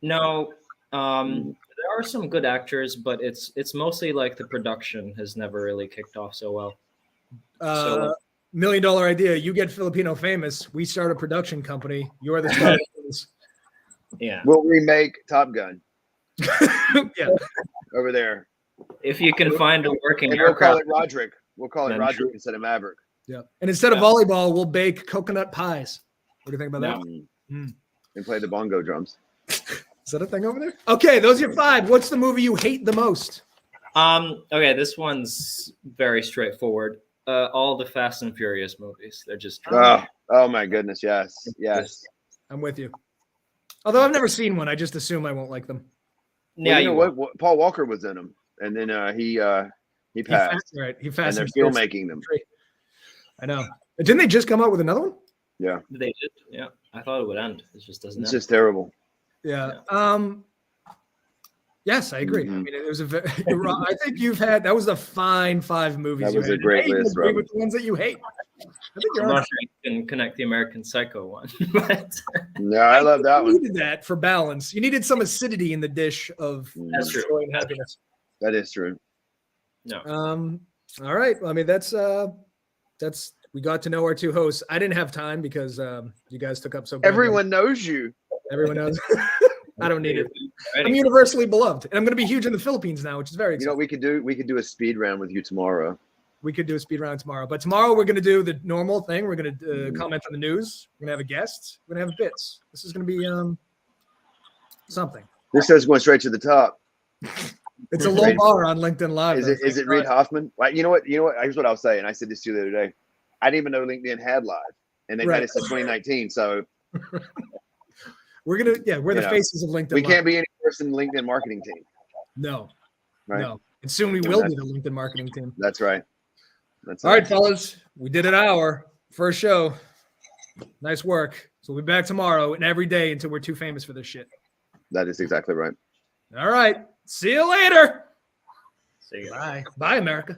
Speaker 3: no. There are some good actors, but it's mostly like the production has never really kicked off so well.
Speaker 1: $1 million idea. You get Filipino famous. We start a production company. You're the star.
Speaker 3: Yeah.
Speaker 2: We'll remake Top Gun
Speaker 1: Yeah.
Speaker 2: over there.
Speaker 3: If you can find a working
Speaker 2: And we'll call
Speaker 3: aircraft,
Speaker 2: it Roderick. We'll call it
Speaker 3: Then
Speaker 2: Roderick
Speaker 3: true.
Speaker 2: instead of Maverick.
Speaker 1: Yeah. And instead of
Speaker 3: Yeah.
Speaker 1: volleyball, we'll bake coconut pies. What do you think about that?
Speaker 2: And play the bongo drums.
Speaker 1: Is that a thing over there? Okay, those are your 5. What's the movie you hate the most?
Speaker 3: okay, this one's very straightforward. All the Fast and Furious movies, they're just
Speaker 2: Oh my goodness, yes. Yes.
Speaker 1: I'm with you. Although I've never seen one, I just assume I won't like them.
Speaker 3: yeah.
Speaker 2: Well, you know
Speaker 3: you
Speaker 2: what? Paul Walker was in them. And then he passed.
Speaker 1: He
Speaker 2: And
Speaker 1: fast
Speaker 2: they're still making them.
Speaker 1: I know. Didn't they just come out with another one?
Speaker 2: Yeah.
Speaker 3: They did. Yeah, I thought it would end. It just doesn't.
Speaker 2: It's
Speaker 3: end.
Speaker 2: just terrible.
Speaker 1: Yeah. Yes, I agree. I
Speaker 2: Mhm.
Speaker 1: mean, it was you're right. I think that was the fine 5 movies.
Speaker 2: That
Speaker 1: you
Speaker 2: was a
Speaker 1: hated.
Speaker 2: great
Speaker 1: I even
Speaker 2: list,
Speaker 1: agree
Speaker 2: Robin.
Speaker 1: with the ones that you hate. I think you're
Speaker 3: I'm
Speaker 1: on.
Speaker 3: not sure you can connect the American Psycho one, but
Speaker 2: No, I love that
Speaker 1: You
Speaker 2: one.
Speaker 1: needed that for balance. You needed some acidity in the dish of
Speaker 3: That's true.
Speaker 1: joy and happiness.
Speaker 2: That is true.
Speaker 3: no.
Speaker 1: All right. Well, I mean, that's we got to know our 2 hosts. I didn't have time because you guys took up so goddamn-
Speaker 2: Everyone knows you.
Speaker 1: everyone knows. I don't need it.
Speaker 3: Ready?
Speaker 1: I'm universally beloved, and I'm going to be huge in the Philippines now, which is very
Speaker 2: You know
Speaker 1: exciting.
Speaker 2: what we could do a speed round with you tomorrow.
Speaker 1: We could do a speed round tomorrow, but tomorrow we're going to do the normal thing. We're going to comment on the news. We're going to have a guest. We're going to have bits. This is going to be something.
Speaker 2: This show's going straight to the top.
Speaker 1: It's a low bar on LinkedIn Live.
Speaker 2: Is it Reid Hoffman? Well, you know what? Here's what I'll say, and I said this to you the other day. I didn't even know LinkedIn had live, and they've had it since 2019. So
Speaker 1: we're the faces of LinkedIn.
Speaker 2: We can't be any worse than the LinkedIn marketing team.
Speaker 1: No,
Speaker 2: right?
Speaker 1: No, and soon we will be the LinkedIn marketing team.
Speaker 2: That's right.
Speaker 1: All right, fellas, we did an hour first show. Nice work. So we'll be back tomorrow and every day until we're too famous for this shit.
Speaker 2: That is exactly right.
Speaker 1: All right. See you later.
Speaker 3: See you.
Speaker 1: Bye. Bye, America.